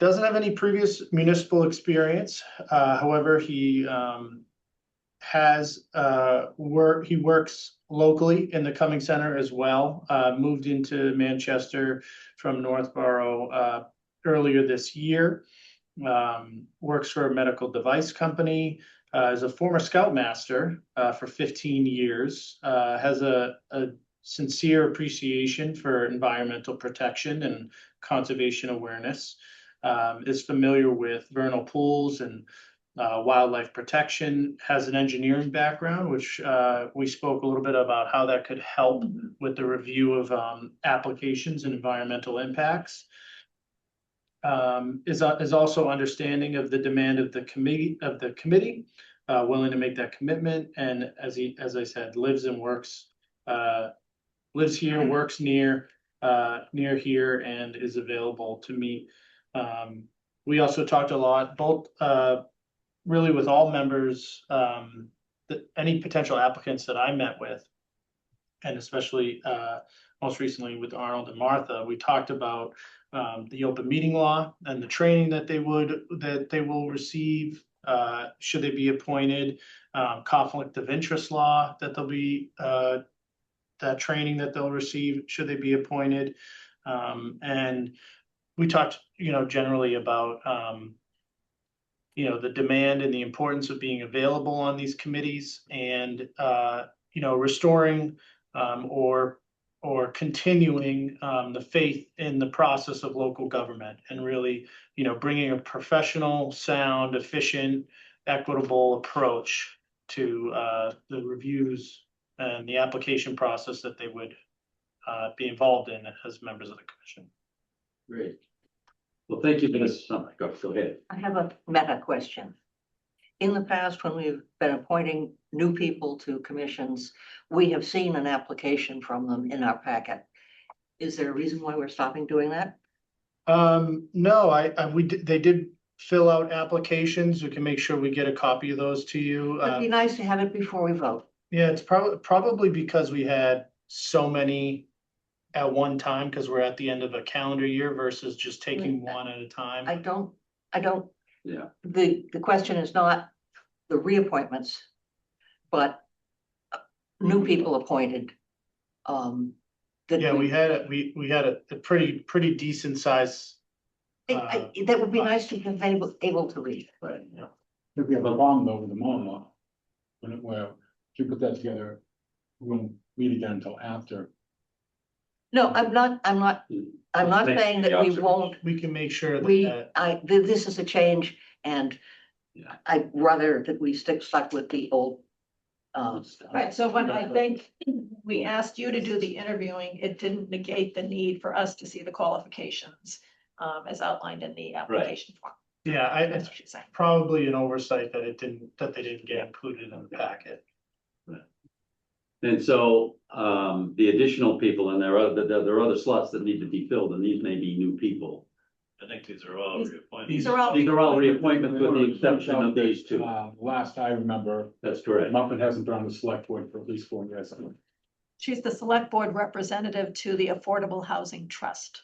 doesn't have any previous municipal experience. However, he he works locally in the Cumming Center as well. Moved into Manchester from Northborough earlier this year. Works for a medical device company. Is a former Scoutmaster for 15 years. Has a sincere appreciation for environmental protection and conservation awareness. Is familiar with vernal pools and wildlife protection, has an engineering background, which we spoke a little bit about how that could help with the review of applications and environmental impacts. Is also understanding of the demand of the committee, willing to make that commitment, and as I said, lives and works, lives here, works near here, and is available to meet. We also talked a lot, both really with all members, any potential applicants that I met with, and especially most recently with Arnold and Martha. We talked about the open meeting law and the training that they will receive should they be appointed, conflict of interest law that they'll be that training that they'll receive should they be appointed, and we talked, generally about the demand and the importance of being available on these committees, and restoring or continuing the faith in the process of local government, and really, bringing a professional, sound, efficient, equitable approach to the reviews and the application process that they would be involved in as members of the commission. Great. Well, thank you for this. Go ahead. I have a meta question. In the past, when we've been appointing new people to commissions, we have seen an application from them in our packet. Is there a reason why we're stopping doing that? No, they did fill out applications. We can make sure we get a copy of those to you. It'd be nice to have it before we vote. Yeah, it's probably because we had so many at one time, because we're at the end of a calendar year versus just taking one at a time. I don't, Yeah. the question is not the reappointments, but new people appointed. Yeah, we had a pretty decent size. That would be nice to be able to read. Right, yeah. If we have a long though with the Mullen law, where if you put that together, we won't meet again until after. No, I'm not saying that we won't. We can make sure that. This is a change, and Yeah. I'd rather that we stuck with the old. Right, so when I think we asked you to do the interviewing, it didn't negate the need for us to see the qualifications as outlined in the application form. Yeah, That's it's what she's saying. probably an oversight that they didn't get included in the packet. And so the additional people, and there are other slots that need to be filled, and these may be new people. I think these are all reappointments. These are all. These are all reappointments with the exception of these two. Last I remember, That's correct. Muffin hasn't been on the select board for at least 4 years. She's the select board representative to the Affordable Housing Trust.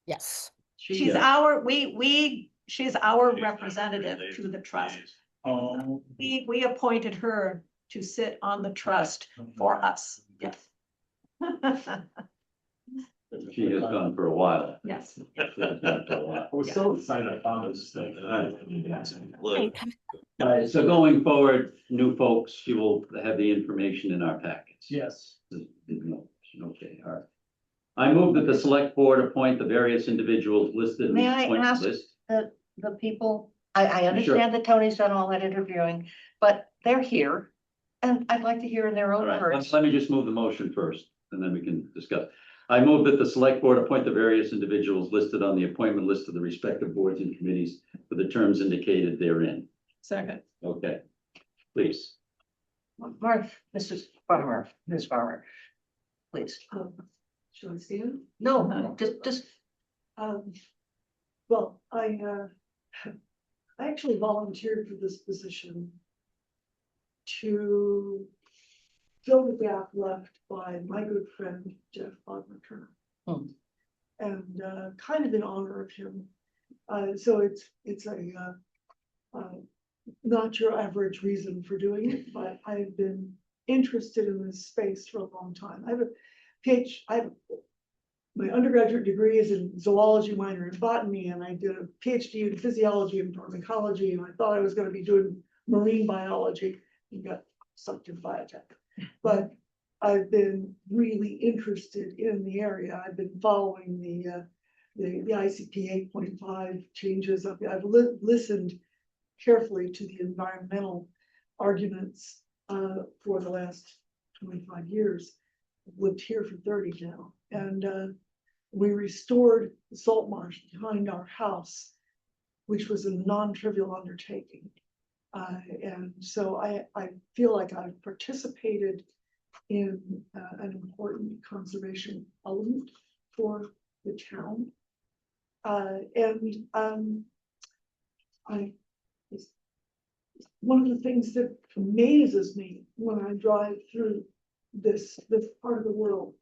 Yes. She's our representative to the trust. Oh. We appointed her to sit on the trust for us, yes. She has gone for a while. Yes. I was so excited I found this thing. Look, All right, so going forward, new folks, you will have the information in our packets. Yes. Okay, all right. I move that the select board appoint the various individuals listed. in the May I appointment ask list. the people, I understand that Tony's done all that interviewing, but they're here. And I'd like to hear in their All own right, words. let me just move the motion first, and then we can discuss. I move that the select board appoint the various individuals listed on the appointment list of the respective boards and committees for the terms indicated therein. Second. Okay, please. Ms. Farmer, please. Should I stand? No, just, Well, I actually volunteered for this position to fill the gap left by my good friend Jeff Bodmer-Turner. Hmm. And kind of in honor of him. So it's a not your average reason for doing it, but I've been interested in this space for a long time. I have my undergraduate degree is in zoology, minor in botany, and I did a PhD in physiology and pharmacology, and I thought I was going to be doing marine biology and got sucked in biotech. But I've been really interested in the area. I've been following the ICP 8.5 changes. I've listened carefully to the environmental arguments for the last 25 years. I've lived here for 30 now, and we restored the salt marsh behind our house, which was a non-trivial undertaking. And so I feel like I've participated in an important conservation element for the town. One of the things that amazes me when I drive through this part of the world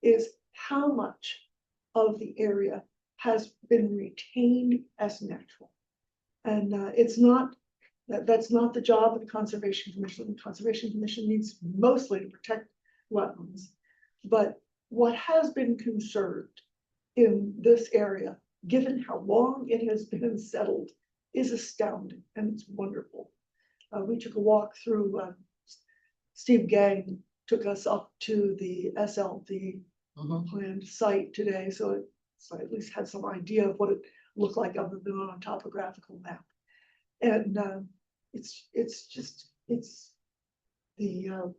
is how much of the area has been retained as natural. And it's not that's not the job of the Conservation Commission. The Conservation Commission needs mostly to protect wetlands. But what has been conserved in this area, given how long it has been settled, is astounding, and it's wonderful. We took a walk through, Steve Gang took us up to the SLD planned site today, so I at least had some idea of what it looked like other than on a topographical map. And it's the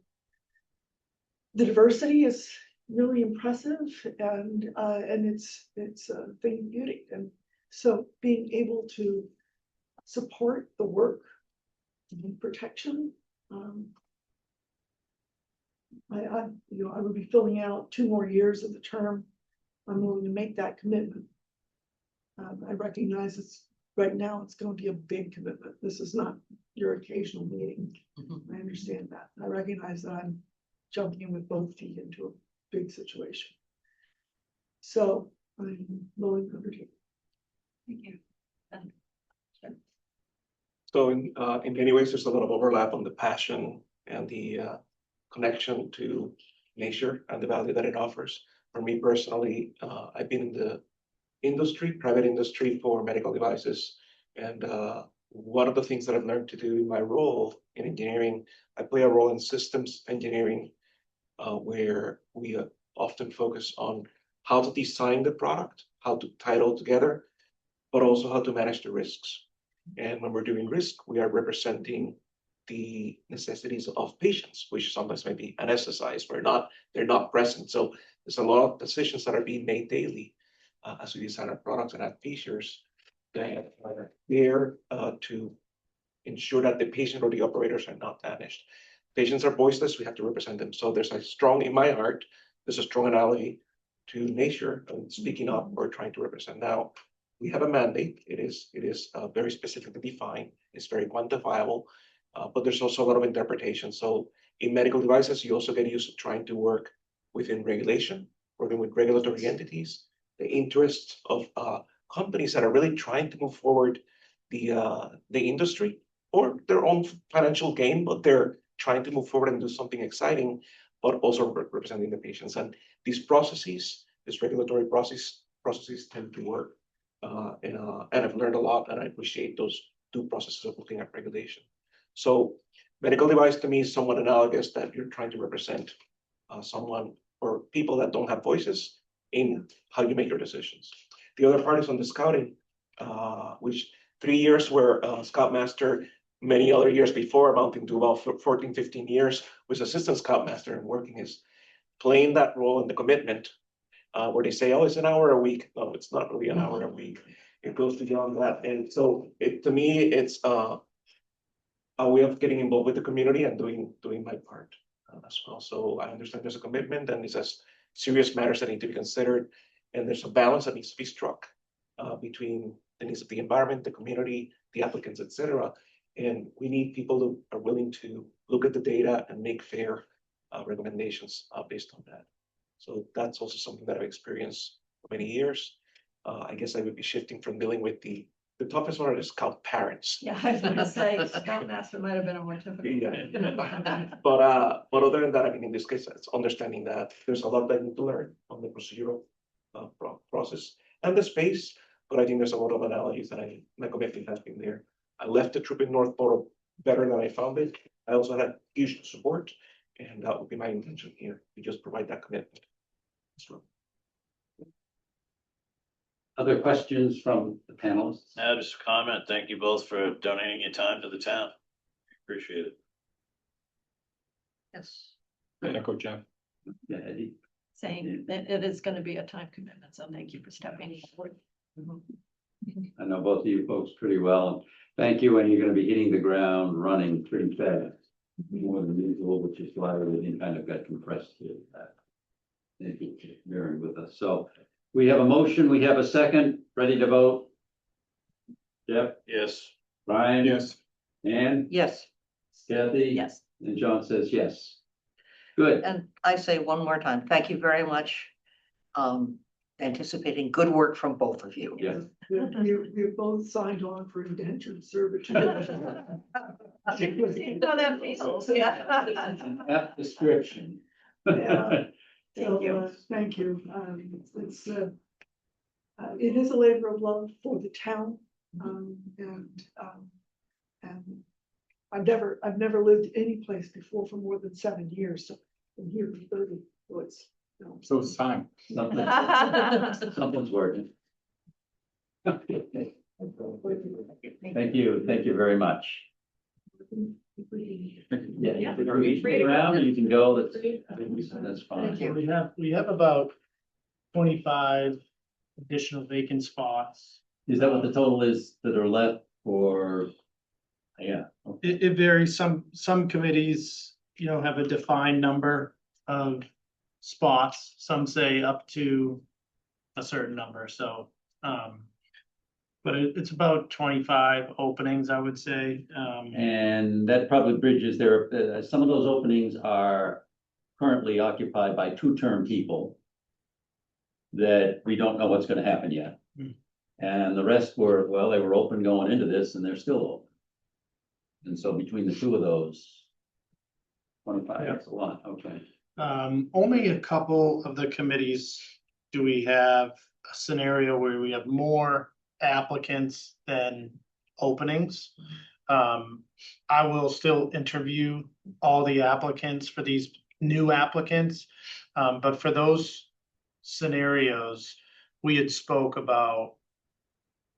diversity is really impressive, and it's a thing of beauty. And so being able to support the work and protection, I would be filling out 2 more years of the term. I'm willing to make that commitment. I recognize right now it's going to be a big commitment. This is not your occasional meeting. I understand that. I recognize that I'm jumping in with both feet into a big situation. So I'm willing to undertake. Thank you. So in many ways, there's a lot of overlap on the passion and the connection to nature and the value that it offers. For me personally, I've been in the private industry for medical devices. And one of the things that I've learned to do in my role in engineering, I play a role in systems engineering, where we often focus on how to design the product, how to tie it all together, but also how to manage the risks. And when we're doing risk, we are representing the necessities of patients, which sometimes may be anesthetized, they're not present. So there's a lot of decisions that are being made daily as we design our products and add features that are there to ensure that the patient or the operators are not damaged. Patients are voiceless, we have to represent them. So there's in my heart, there's a strong analogy to nature and speaking up or trying to represent. Now, we have a mandate. It is very specifically defined. It's very quantifiable, but there's also a lot of interpretation. So in medical devices, you also get used to trying to work within regulation, working with regulatory entities, the interests of companies that are really trying to move forward the industry or their own financial gain, but they're trying to move forward and do something exciting, but also representing the patients. And these processes, this regulatory processes tend to work. And I've learned a lot, and I appreciate those 2 processes of looking at regulation. So medical device to me is somewhat analogous, that you're trying to represent someone or people that don't have voices in how you make your decisions. The other part is on the scouting, which 3 years were Scoutmaster, many other years before, amounting to about 14, 15 years, was assistant Scoutmaster and working playing that role in the commitment. Where they say, oh, it's an hour a week. No, it's not really an hour a week. It goes beyond that. And so to me, it's a way of getting involved with the community and doing my part as well. So I understand there's a commitment, and it's as serious matters that need to be considered. And there's a balance that needs to be struck between the needs of the environment, the community, the applicants, et cetera. And we need people who are willing to look at the data and make fair recommendations based on that. So that's also something that I've experienced for many years. I guess I would be shifting from dealing with the toughest one is scout parents. Yeah, I was gonna say, Scoutmaster might have been a more typical. Yeah. But other than that, I mean, in this case, it's understanding that there's a lot that I need to learn on the procedural process and the space. But I think there's a lot of analogies that my commitment has been there. I left the trip in Northborough better than I found it. I also had huge support, and that would be my intention here, to just provide that commitment. So, Other questions from the panelists? Now, just a comment. Thank you both for donating your time to the town. Appreciate it. Yes. Echo Jeff. Yeah, Eddie? Saying that it is gonna be a time commitment, so thank you for stepping forward. I know both of you folks pretty well. Thank you, and you're gonna be hitting the ground running pretty fast. More than usual, which is why everything kind of got compressed here. Thank you for bearing with us. So we have a motion, we have a second, ready to vote? Jeff, Yes. Brian? Yes. Ann? Yes, Kathy? Yes. And John says yes. Good. and I say one more time, thank you very much. Anticipating good work from both of you. Yes. We've both signed on for indentured servitude. No, that feels, yeah. That description. Yeah. Thank you. Thank you. It is a labor of love for the town. And I've never lived any place before for more than 7 years, so I'm here for 30, so it's, you know. So it's time. Something's working. Thank you very much. Yeah, you can reach around, you can go, that's fine. We have about 25 additional vacant spots. Is that what the total is that are left for? Yeah. Okay. It varies. Some committees, have a defined number of spots. Some say up to a certain number, so, but it's about 25 openings, I would say. And that probably bridges there, some of those openings are currently occupied by two-term people that we don't know what's gonna happen yet. And the rest were, well, they were open going into this and they're still open. And so between the two of those, 25, that's a lot, okay. Only a couple of the committees do we have a scenario where we have more applicants than openings. I will still interview all the applicants for these new applicants. But for those scenarios, we had spoke about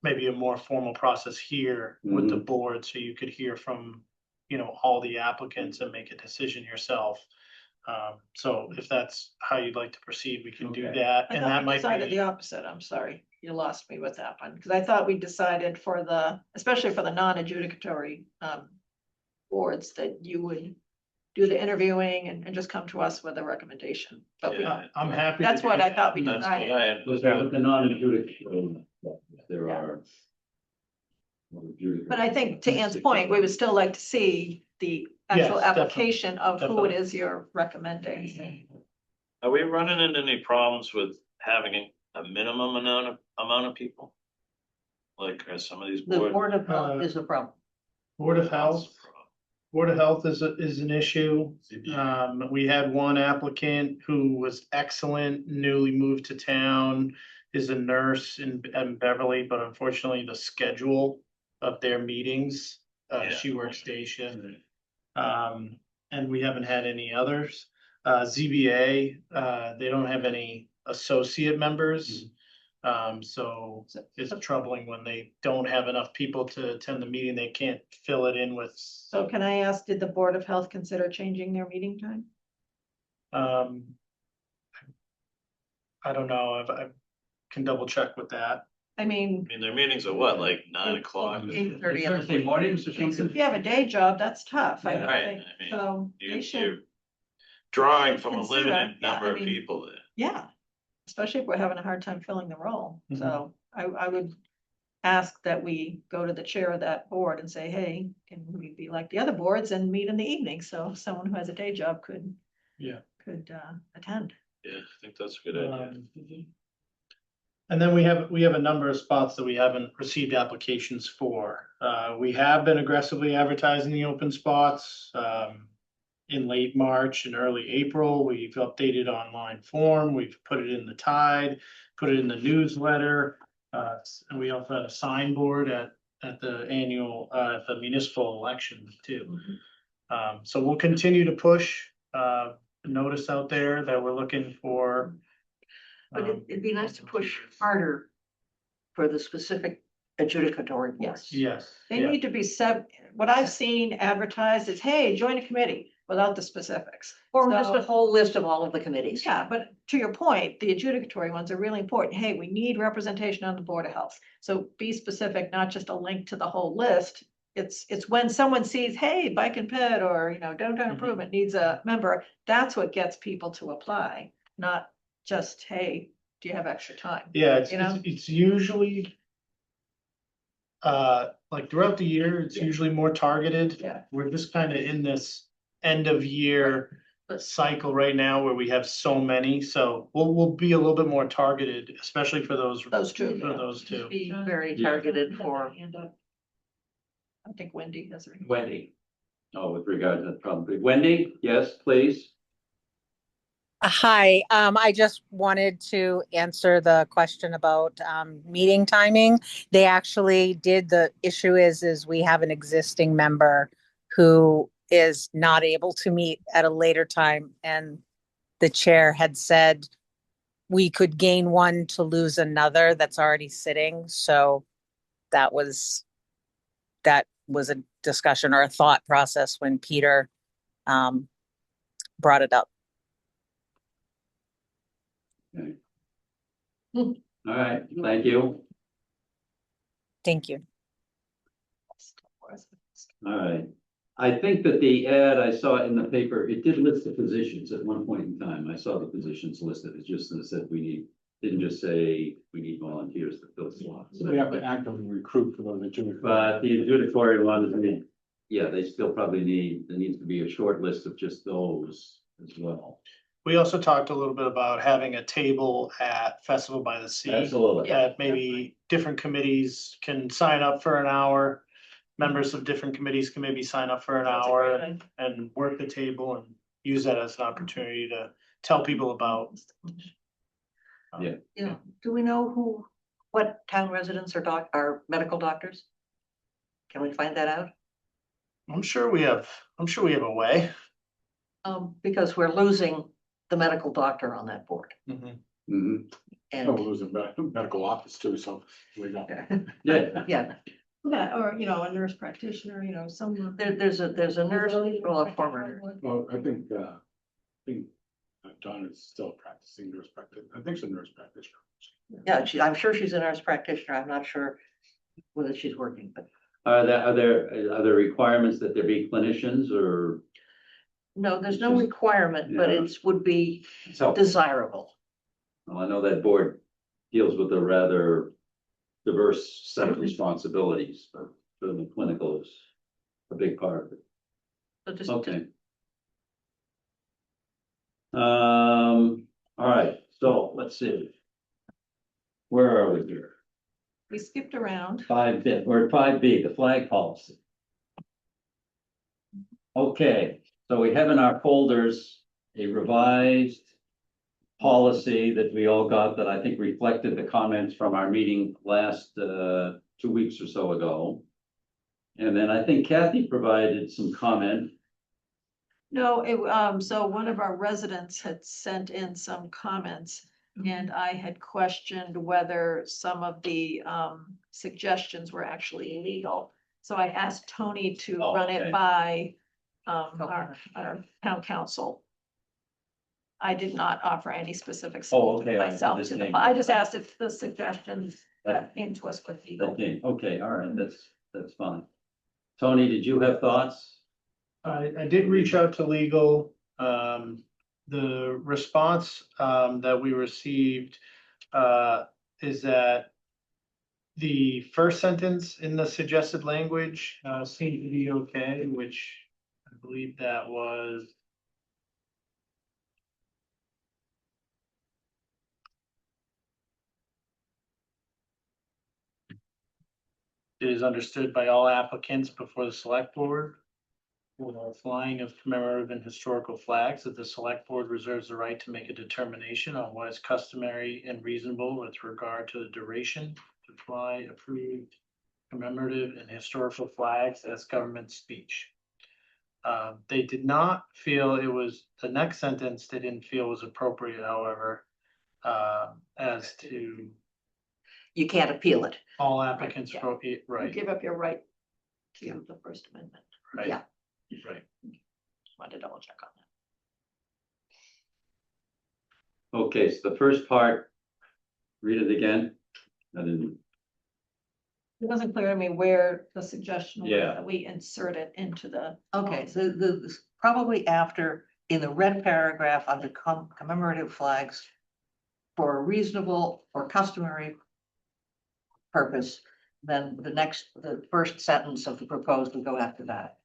maybe a more formal process here with the board, so you could hear from, all the applicants and make a decision yourself. So if that's how you'd like to proceed, we can do that. I And thought that we might decided be, the opposite. I'm sorry. You lost me with that one, because I thought we decided especially for the non-adjudicatory boards, that you would do the interviewing and just come to us with a recommendation. But Yeah. I'm happy. that's to what do I that. thought we That's what decided. I had. Was that with the non-adjudicatory? There are. But I think to Ann's point, we would still like to see the actual Yes, definitely. application of who it is you're recommending. Are we running into any problems with having a minimum amount of people? Like, are some of these The boards? Board of Health is a problem. Board of Health. Board of Health is an issue. We had one applicant who was excellent, newly moved to town, is a nurse in Beverly, but unfortunately the schedule of their meetings, she works day shift. And we haven't had any others. ZBA, they don't have any associate members. So it's troubling when they don't have enough people to attend the meeting. They can't fill it in with. So can I ask, did the Board of Health consider changing their meeting time? I don't know. I can double check with that. I mean, Their meetings are what, like 9 o'clock? 8:30. Thursday mornings or something? if you have a day job, that's tough, I Right, think. I mean, So they You're should, drawing from a Consider, limited yeah, number I of mean- people there. Yeah, especially if we're having a hard time filling the role. Mhm. So I would ask that we go to the chair of that board and say, hey, can we be like the other boards and meet in the evening? So someone who has a day job could attend. Yeah, I think that's a good idea. And then we have a number of spots that we haven't received applications for. We have been aggressively advertising the open spots. In late March and early April, we've updated online form, we've put it in the Tide, put it in the newsletter. And we also had a signboard at the annual, at the municipal election too. So we'll continue to push, notice out there that we're looking for. But it'd be nice to push harder for the specific adjudicatory boards. Yes. They yeah. need to be what I've seen advertised is, hey, join a committee without the specifics. Or just So- a whole list of all of the committees. Yeah, but to your point, the adjudicatory ones are really important. Hey, we need representation on the Board of Health. So be specific, not just a link to the whole list. It's when someone sees, hey, Bike and Ped or, downtown improvement needs a member, that's what gets people to apply, not just, hey, do you have extra time? Yeah, You know? it's usually. Like throughout the year, it's usually more targeted. Yeah. We're just kind of in this end of year cycle right now where we have so many, so we'll be a little bit more targeted, especially for those. Those two. For those two. Be very Yeah. targeted for. I think Wendy has her. Wendy. Oh, with regard to that probably. Wendy, yes, please. Hi, I just wanted to answer the question about meeting timing. They actually did, the issue is we have an existing member who is not able to meet at a later time, and the chair had said we could gain one to lose another that's already sitting. So that was a discussion or a thought process when Peter brought it up. Okay. All right, thank you. Thank you. All right. I think that the ad I saw in the paper, it did list the positions at one point in time. I saw the positions listed. It just said didn't just say we need volunteers to fill slots. So we have to actively recruit for those adjudicatory. But the adjudicatory ones, yeah, they still probably there needs to be a short list of just those as well. We also talked a little bit about having a table at Festival by the Sea. Absolutely. That maybe different committees can sign up for an hour. Members of different committees can maybe sign up for an hour and work the table and use that as an opportunity to tell people about. Yeah, do we know what town residents are medical doctors? Can we find that out? I'm sure we have a way. Because we're losing the medical doctor on that board. Mhm. Mhm. And, Oh, we're losing medical office too, so we got. Yeah. yeah, Yeah, or, a nurse practitioner, someone. there's a nurse, well, a former nurse. Well, I think Dawn is still practicing nurse practitioner. I think she's a nurse practitioner. Yeah, I'm sure she's a nurse practitioner. I'm not sure whether she's working, but Are there requirements that there be clinicians or? no, there's no requirement, but Yeah. it would be So, desirable. well, I know that board deals with a rather diverse set of responsibilities, but the clinical is a big part of it. So just, Okay. All right, so let's see. Where are we here? We skipped around. 5B, we're at 5B, the flag policy. Okay, so we have in our folders a revised policy that we all got that I think reflected the comments from our meeting last 2 weeks or so ago. And then I think Kathy provided some comment. No, so one of our residents had sent in some comments. And I had questioned whether some of the suggestions were actually legal. So I asked Tony to Oh, run okay. it by our town council. I did not offer any specifics Oh, okay, I myself to understand. them. I just asked if the suggestions that came to us were legal. Okay, all right, that's fine. Tony, did you have thoughts? I did reach out to legal. the response that we received is that the first sentence in the suggested language seemed to be okay, which I believe that was it is understood by all applicants before the select board for the flying of commemorative and historical flags that the select board reserves the right to make a determination on what is customary and reasonable with regard to the duration to fly approved commemorative and historical flags as government speech. They did not feel it was, the next sentence they didn't feel was appropriate, however, as to You can't appeal it. all applicants, yeah. vote it, You right, give up your right to the First Amendment. right. Yeah. Right. Wanted to double check on that. Okay, so the first part, read it again. I didn't, It wasn't clear to me where the suggestion was Yeah. that we insert it into the. Okay, so probably after, in the red paragraph under commemorative flags for a reasonable or customary purpose, then the first sentence of the proposed would go after that.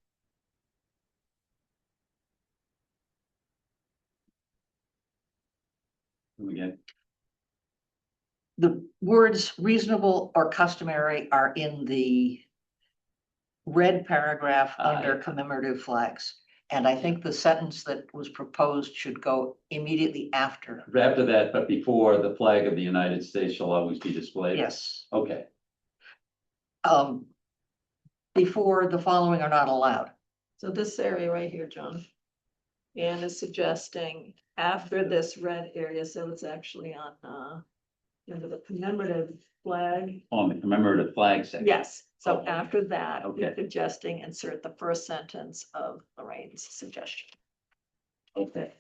again, The words reasonable or customary are in the red paragraph under commemorative flags. And I think the sentence that was proposed should go immediately after. after that, but before the flag of the United States shall always be displayed. Yes. Okay, Before the following are not allowed. So this area right here, John. Ann is suggesting after this red area, so it's actually on, under the commemorative flag. on the commemorative flag section. Yes, so Okay. after that, Okay. you're suggesting insert the first sentence of Lorraine's suggestion. Okay.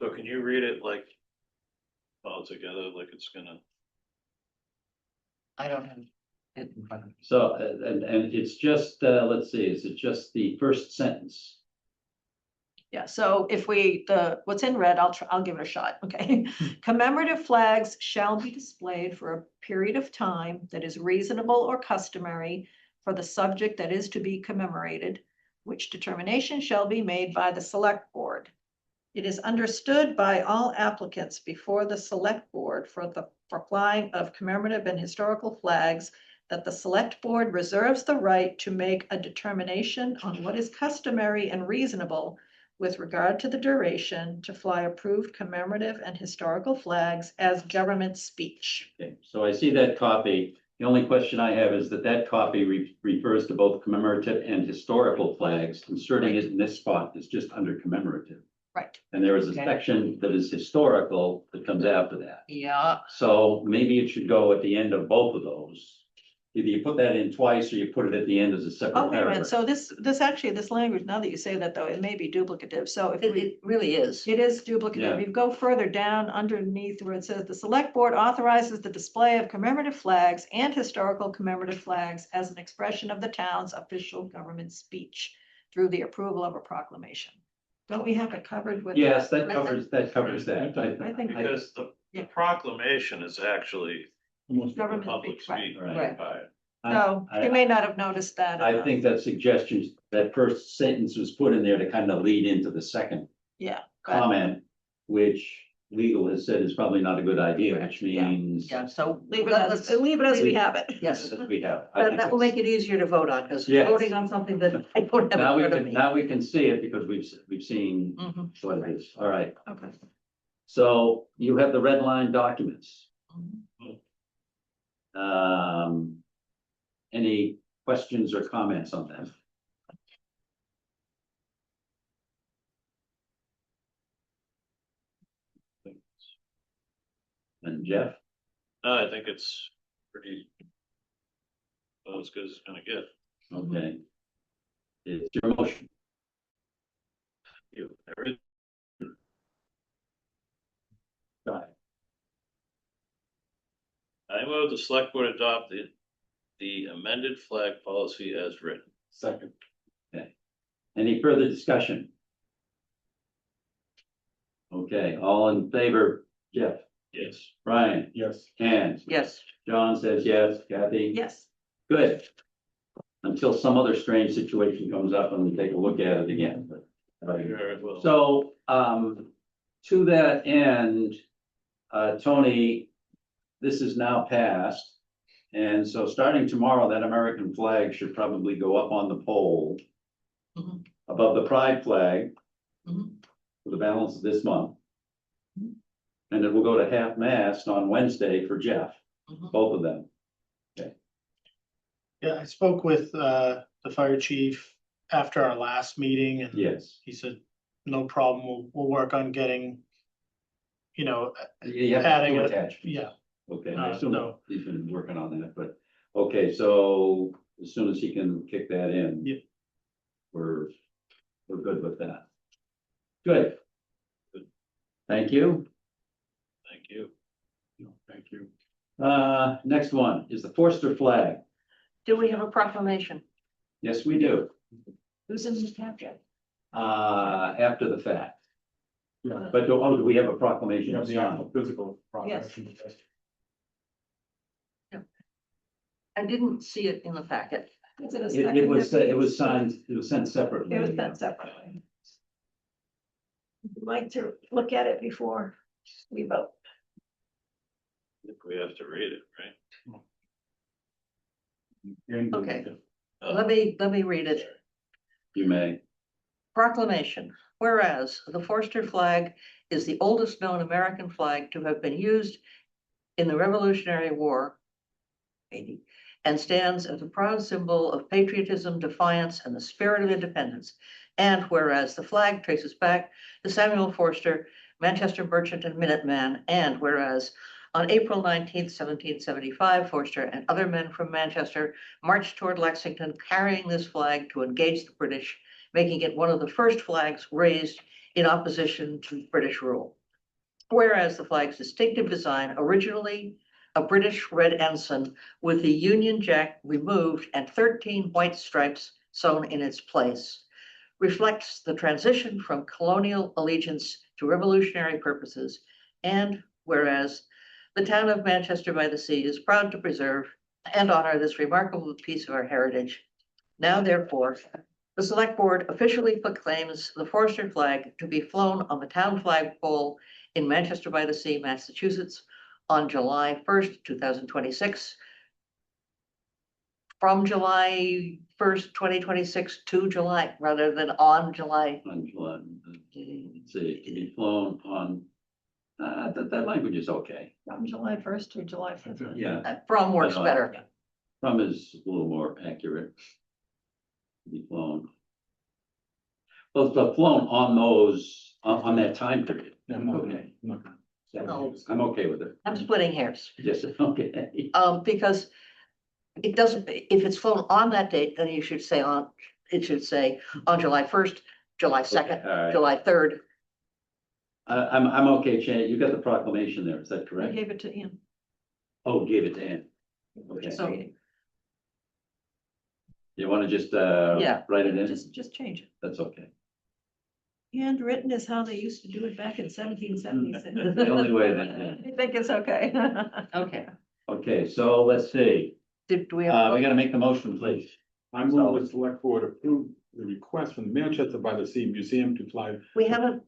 So can you read it like all together, like it's gonna, I don't have it in front of me. So, and it's just, let's see, is it just the first sentence? Yeah, so if what's in red, I'll give it a shot, okay? Commemorative flags shall be displayed for a period of time that is reasonable or customary for the subject that is to be commemorated, which determination shall be made by the select board. It is understood by all applicants before the select board for flying of commemorative and historical flags that the select board reserves the right to make a determination on what is customary and reasonable with regard to the duration to fly approved commemorative and historical flags as government speech. Okay, so I see that copy. The only question I have is that copy refers to both commemorative and historical flags. Inserting it in this spot is just under commemorative. Right. And there is a Okay. section that is historical that comes after that. Yeah, So maybe it should go at the end of both of those. Either you put that in twice or you put it at the end as a separate Oh, wait a minute, paragraph. so this language, now that you say that though, it may be duplicative, so if we. it really is. It is duplicative. Yeah. You go further down underneath where it says the select board authorizes the display of commemorative flags and historical commemorative flags as an expression of the town's official government speech through the approval of a proclamation. Don't we have it covered with? Yes, that covers that. I think because the proclamation is actually government public speech, right? speech. Right. By- So you may not have noticed that. I think that suggestion, that first sentence was put in there to kind of lead into the second Yeah. but- comment, which legal has said is probably not a good idea, which Yeah. means. Yeah, so Leave it as we have it. Yes, that we have. I but think that will it's- make it easier to vote on, because Yes. voting on something that I don't have Now in we front of can, me. now we can see it because we've seen Mhm. what it is. All right. Okay. So you have the red line documents. Mhm. Any questions or comments on them? And Jeff? No, I think it's pretty. Well, as good as it's gonna get. Okay. It's your motion. Every- Go ahead. I I move the select board adopt the amended flag policy as written. Second. Any further discussion? Okay, all in favor, Jeff, Yes. Brian, Yes. Ann, Yes. John says yes, Kathy? Yes. Good. Until some other strange situation comes up and we take a look at it again. Sure it will. So, to that end, Tony, this is now passed. And so starting tomorrow, that American flag should probably go up on the pole Mhm. above the pride flag Mhm. for the balance of this month. And it will go to half mast on Wednesday for Jeff, Mhm. both of them. Yeah, I spoke with the fire chief after our last meeting and Yes. he said, no problem, we'll work on getting, you know, You have adding two it, attachments. yeah. Okay, I assume No. he's been working on that, but, okay, so as soon as he can kick that in. Yeah. We're good with that. Good. Thank you. Thank you. No, thank you. Next one is the Forster flag. Do we have a proclamation? Yes, we do, Who's in the caption? after the fact. Yeah. But do we have a proclamation? You have of the sign? actual physical proclamation. I didn't see it in the packet. Is it a It second was, that we- it was signed, it was sent separately. It was sent separately. We'd like to look at it before we vote. I think we have to read it, right? Okay. Let me read it. You may. Proclamation. Whereas the Forster flag is the oldest known American flag to have been used in the Revolutionary War, maybe, and stands as a proud symbol of patriotism, defiance, and the spirit of independence. And whereas the flag traces back to Samuel Forster, Manchester merchant and Minuteman, and whereas on April 19th, 1775, Forster and other men from Manchester marched toward Lexington carrying this flag to engage the British, making it one of the first flags raised in opposition to British rule. Whereas the flag's distinctive design, originally a British red ensign with the Union Jack removed and 13 white stripes sewn in its place, reflects the transition from colonial allegiance to revolutionary purposes. And whereas the town of Manchester by the Sea is proud to preserve and honor this remarkable piece of our heritage. Now, therefore, the Select Board officially proclaims the Forster flag to be flown on the town flagpole in Manchester by the Sea, Massachusetts, on July 1st, 2026. From July 1st, 2026 to July, rather than on July. On July, let's see, to be flown on, that language is okay. From July 1st to July 5th. Yeah, From works better. from is a little more accurate. To be flown. Well, it's flown on those, on that time period. Yeah, I'm not- Okay. I'm not- No. I'm okay with it. I'm splitting hairs. Yes, okay. Because it doesn't, if it's flown on that date, then it should say on July 1st, July 2nd, All right. July 3rd. I'm okay, Janet, you got the proclamation there, is that I correct? gave it to Ian. Oh, gave it to Ann. Okay. So You wanna just, Yeah. write it in? just change it. That's okay. Handwritten is how they used to do it back in 1776. The only way that, I think it's okay. Okay. okay, so let's see, Do we we have? gotta make the motion, please. I move the select board approve the request from the Manchester by the Sea Museum to fly. We haven't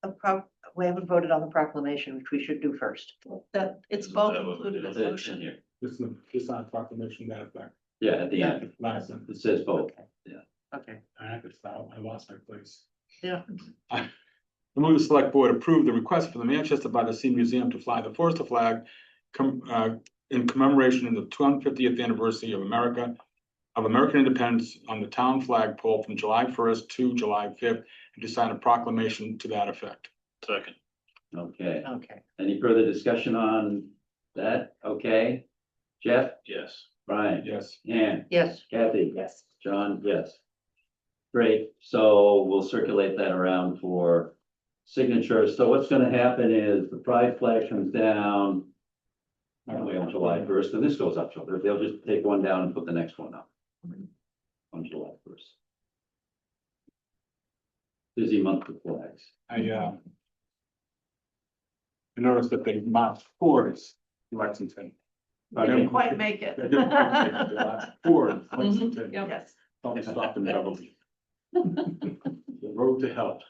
voted on the proclamation, which we should do first. That, it's both That would- included as It's in motion. here. This on proclamation that effect. Yeah, at the end, Last sentence. it says both. Okay. I had to stop. I lost my place. Yeah. I move the select board approve the request for the Manchester by the Sea Museum to fly the Forster flag in commemoration of the 250th anniversary of American independence on the town flagpole from July 1st to July 5th, and to sign a proclamation to that effect. Second. Okay, Okay. any further discussion on that? Okay, Jeff, Yes. Brian, Yes. Ann, Yes. Kathy, Yes. John, yes. Great, so we'll circulate that around for signatures. So what's gonna happen is the pride flag comes down. Only on July first, and this goes up, so they'll just take one down and put the next one up. On July first. Busy month for flags. I noticed that they marked Ford's Lexington. Didn't quite make it. They didn't quite make it. The last Ford Lexington. Yes. Don't stop in Beverly. The road to hell.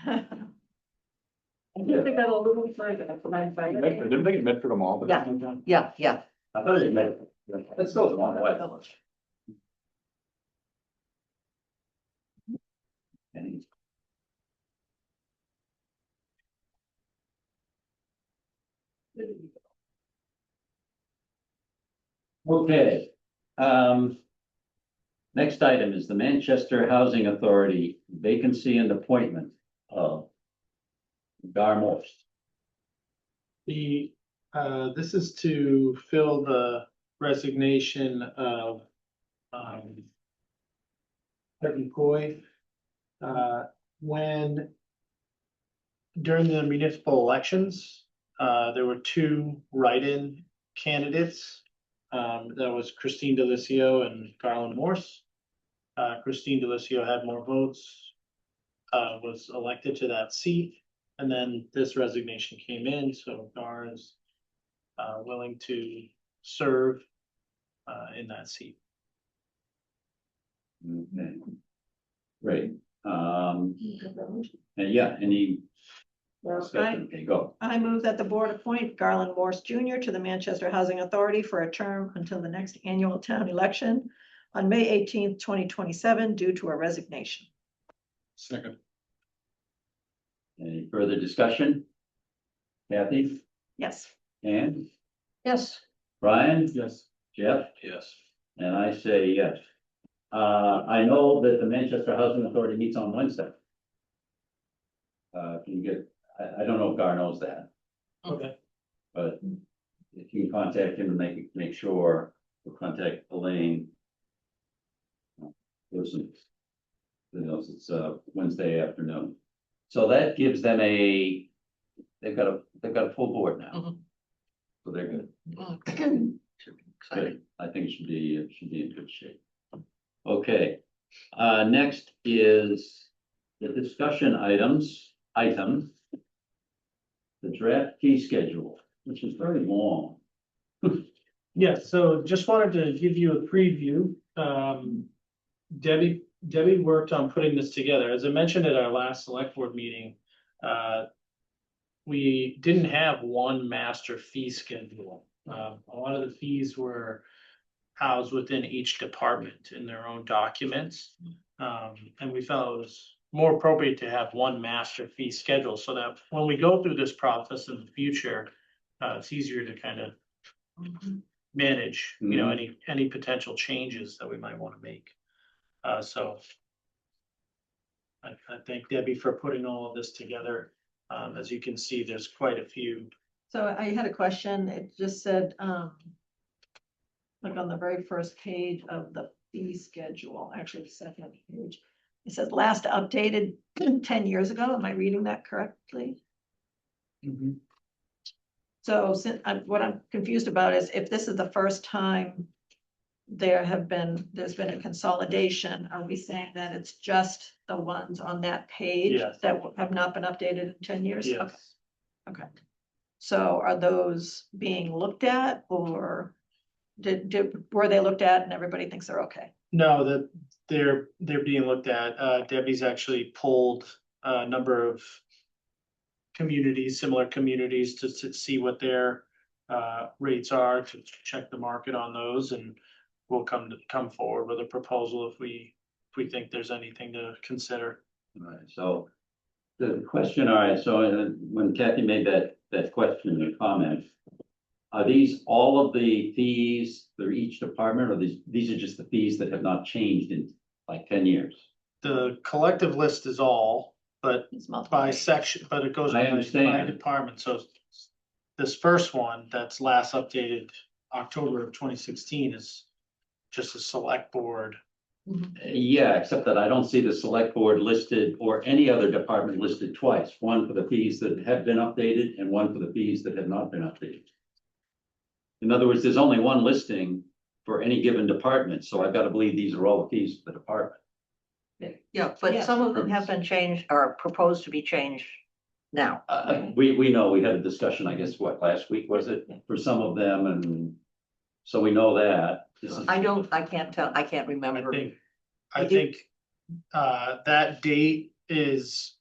I think they got a little further. Medford, didn't they get Medford them all? Yeah. I thought it meant, let's go the long way. And okay, next item is the Manchester Housing Authority vacancy and appointment of Gar Most. This is to fill the resignation of, Peggy Coy. When during the municipal elections, there were two write-in candidates. That was Christine Delicio and Garland Morse. Christine Delicio had more votes, was elected to that seat. And then this resignation came in, so Gar is willing to serve in that seat. Okay. Great. And yeah, any discussion? Okay, go. I move that the board appoint Garland Morse Jr. to the Manchester Housing Authority for a term until the next annual town election on May 18th, 2027, due to a resignation. Second. Any further discussion? Kathy, Yes. Ann, Yes. Brian, Yes. Jeff, Yes. and I say yes. I know that the Manchester Housing Authority meets on Wednesday. Can you get, I don't know if Gar knows that, Okay. but if you can contact him and make sure, we'll contact Elaine. Listen, who knows, it's Wednesday afternoon. So that gives them they've got a full board now. Mhm. So they're good. Exciting. Good. I think it should be in good shape. Okay, next is the discussion item. The draft fee schedule, which is very long. Yeah, so just wanted to give you a preview. Debbie worked on putting this together. As I mentioned at our last select board meeting, we didn't have one master fee schedule. A lot of the fees were housed within each department in their own documents. And we felt it was more appropriate to have one master fee schedule so that when we go through this process in the future, it's easier to kind of manage, any potential changes that we might want to make. So I thank Debbie for putting all of this together. As you can see, there's quite a few. So I had a question. It just said, like on the very first page of the fee schedule, actually the second page, it says last updated 10 years ago. Am I reading that correctly? So what I'm confused about is if this is the first time there's been a consolidation, are we saying that it's just the ones on that page Yes. that have not been updated in 10 years? Yes. Okay. So are those being looked at, or were they looked at and everybody thinks they're okay? No, that they're being looked at. Debbie's actually pulled a number of communities, similar communities, to see what their rates are, to check the market on those, and we'll come forward with a proposal if we think there's anything to consider. All right, so the question, all right, so when Kathy made that question or comment, are these all of the fees for each department, or these are just the fees that have not changed in like 10 years? The collective list is all, but It's multiple. by section, but it goes I by understand. department. So this first one that's last updated October of 2016 is just a select board. Yeah, except that I don't see the select board listed or any other department listed twice, one for the fees that have been updated and one for the fees that have not been updated. In other words, there's only one listing for any given department, so I've got to believe these are all the fees for the department. Yeah, but Yes. some of them have been changed or proposed to be changed now. We know, we had a discussion, I guess, what, last week was it, for some of them, and so we know that. This is- I can't tell, I can't remember. I think that date is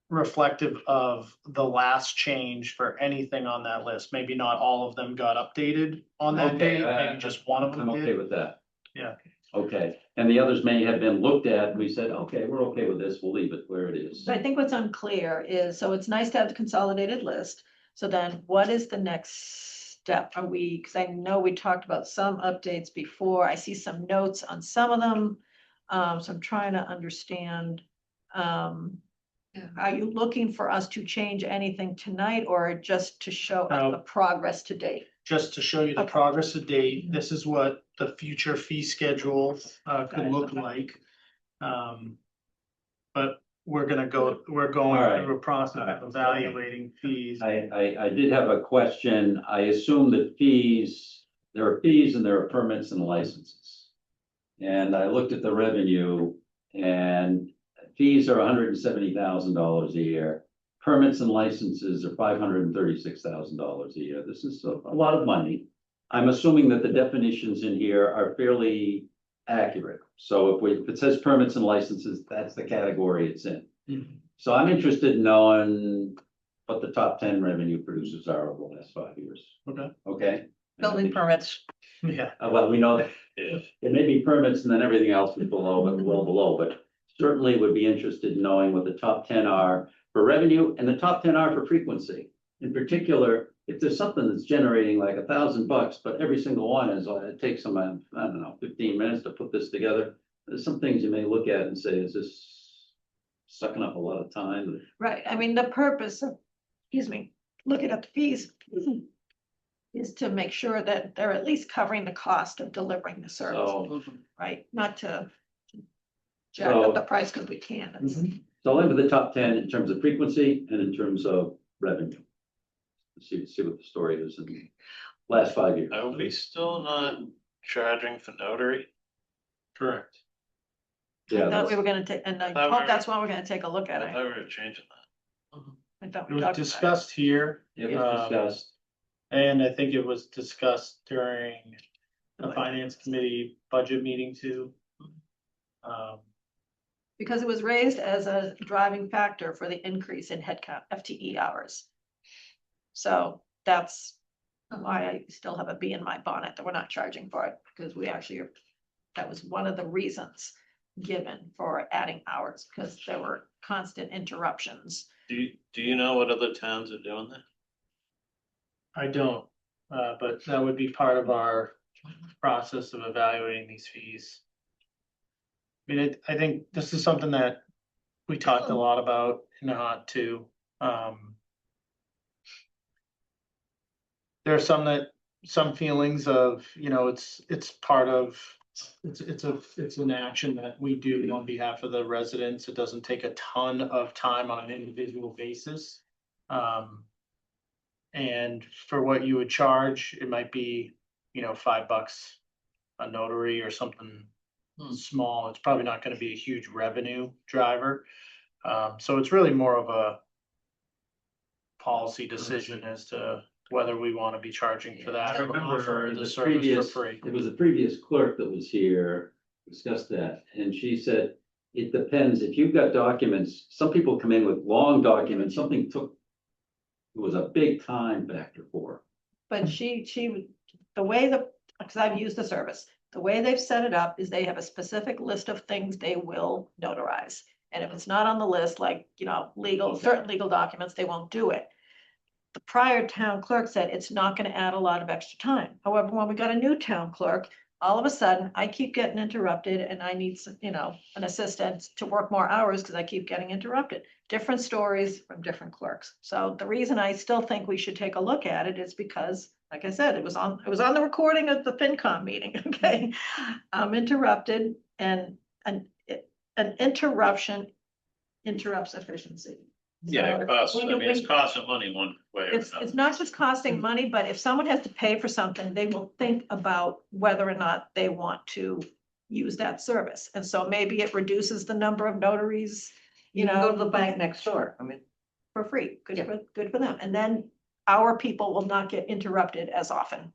reflective of the last change for anything on that list. Maybe not all of them got updated on that Okay, date, maybe just one of them I'm okay did. with that. Yeah. Okay, and the others may have been looked at, and we said, okay, we're okay with this, we'll leave it where it is. So I think what's unclear is, so it's nice to have the consolidated list. So then what is the next step? Are we, because I know we talked about some updates before. I see some notes on some of them. So I'm trying to understand. Are you looking for us to change anything tonight or just to show us the progress to date? Just to show you the Okay. progress to date, this is what the future fee schedule could look like. But we're going All right. through a process All right. of evaluating fees. I did have a question. I assume that fees, there are fees and there are permits and licenses. And I looked at the revenue and fees are $170,000 a year. Permits and licenses are $536,000 a year. This is a lot of money. I'm assuming that the definitions in here are fairly accurate. So if it says permits and licenses, that's the category it's in. Mhm. So I'm interested in knowing what the top 10 revenue producers are over the last 5 years. Okay. Okay? Building permits. Yeah. Well, we know that it may be permits and then everything else is below, but well below, but certainly would be interested in knowing what the top 10 are for revenue and the top 10 are for frequency. In particular, if there's something that's generating like $1,000, but every single one is, it takes them, I don't know, 15 minutes to put this together. There's some things you may look at and say, is this sucking up a lot of time? Right, I mean, the purpose of, looking at the fees is to make sure that they're at least covering the cost of delivering the service, So, right? Not to jack up the price because we can. It's- so I'll enter the top 10 in terms of frequency and in terms of revenue. See what the story is in the last 5 years. Are we still not charging for notary? Correct. Yeah, I thought we that's- were gonna take, and I thought we hope were- that's why we're gonna take a look at I thought it. we were changing that. I thought It we was talked about it. discussed here. It was discussed. And I think it was discussed during the finance committee budget meeting too. Because it was raised as a driving factor for the increase in headcount, FTE hours. So that's why I still have a bee in my bonnet that we're not charging for it, because we actually are, that was one of the reasons given for adding hours, because there were constant interruptions. Do you know what other towns are doing that? I don't, but that would be part of our process of evaluating these fees. I mean, I think this is something that we talked a lot about in the hot too. There are some feelings of, it's part of, it's an action that we do on behalf of the residents. It doesn't take a ton of time on an individual basis. And for what you would charge, it might be, $5 a notary or something small. It's probably not going to be a huge revenue driver. So it's really more of a policy decision as to whether we want to be charging for that I or remember offer in the the service previous, for free. it was the previous clerk that was here, discussed that, and she said, it depends, if you've got documents, some people come in with long documents, something took, it was a big time factor for her. But the way because I've used the service, the way they've set it up is they have a specific list of things they will notarize. And if it's not on the list, like, certain legal documents, they won't do it. The prior town clerk said it's not gonna add a lot of extra time. However, when we got a new town clerk, all of a sudden, I keep getting interrupted and I need, an assistant to work more hours because I keep getting interrupted. Different stories from different clerks. So the reason I still think we should take a look at it is because, like I said, it was on the recording of the FinCom meeting, okay? I'm interrupted and an interruption interrupts efficiency. Yeah, So it costs, when I you- mean, it's when- costing money one way or It's another. not just costing money, but if someone has to pay for something, they will think about whether or not they want to use that service. And so maybe it reduces the number of notaries, You can go to the bank next door. I mean, for free. Yeah. Good for them. And then our people will not get interrupted as often.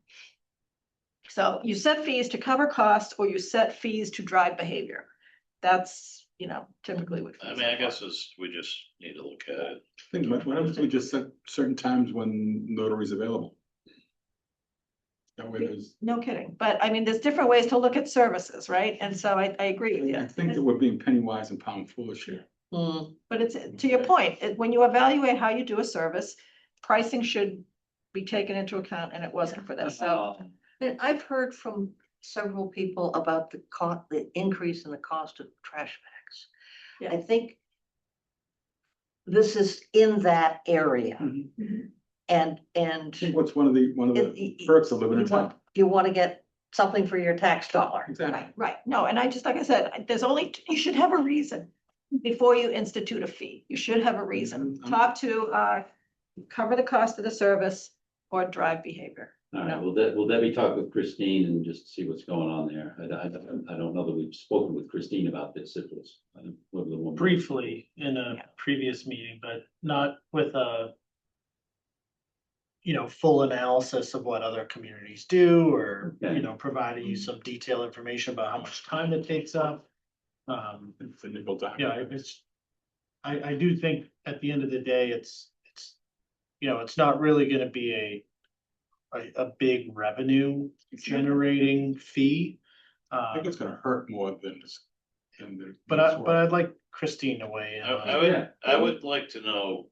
So you set fees to cover costs or you set fees to drive behavior. That's, typically what. I fees mean, I are for. guess we just need to look at it. I think, why don't we just set certain times when notary's available? That way there's, No kidding. But I mean, there's different ways to look at services, right? And so I agree with I you. think that we're being penny wise and pound foolish here. But it's, to your point, when you evaluate how you do a service, pricing should be taken into account and it wasn't for this. So and I've heard from several people about the increase in the cost of trash bags. Yeah. I think this is in that area. And I think what's one of the perks of living in town. you want to get something for your tax dollar. Exactly. right. No, and I just, like I said, you should have a reason before you institute a fee. You should have a reason. Top two are cover the cost of the service or drive behavior. All right, will Debbie talk with Christine and just see what's going on there? I don't know that we've spoken with Christine about this, it was. Briefly in a previous meeting, but not with a full analysis of what other communities do or, Okay. providing you some detailed information about how much time it takes up. It's a nickel dime. Yeah, I do think at the end of the day, it's not really gonna be a big revenue generating fee. I think it's gonna hurt more than this. But I'd like Christine to weigh in. on- I would like to know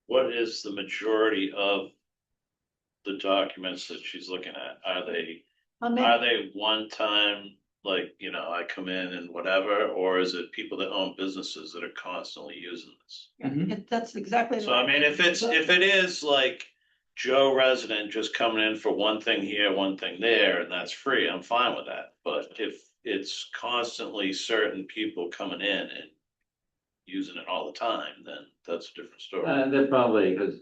what is the majority of the documents that she's looking at? Are they one time, like, I come in and whatever, or is it people that own businesses that are constantly using this? That's exactly. So I mean, if it is like Joe resident just coming in for one thing here, one thing there, and that's free, I'm fine with that. But if it's constantly certain people coming in and using it all the time, then that's a different story. That probably, because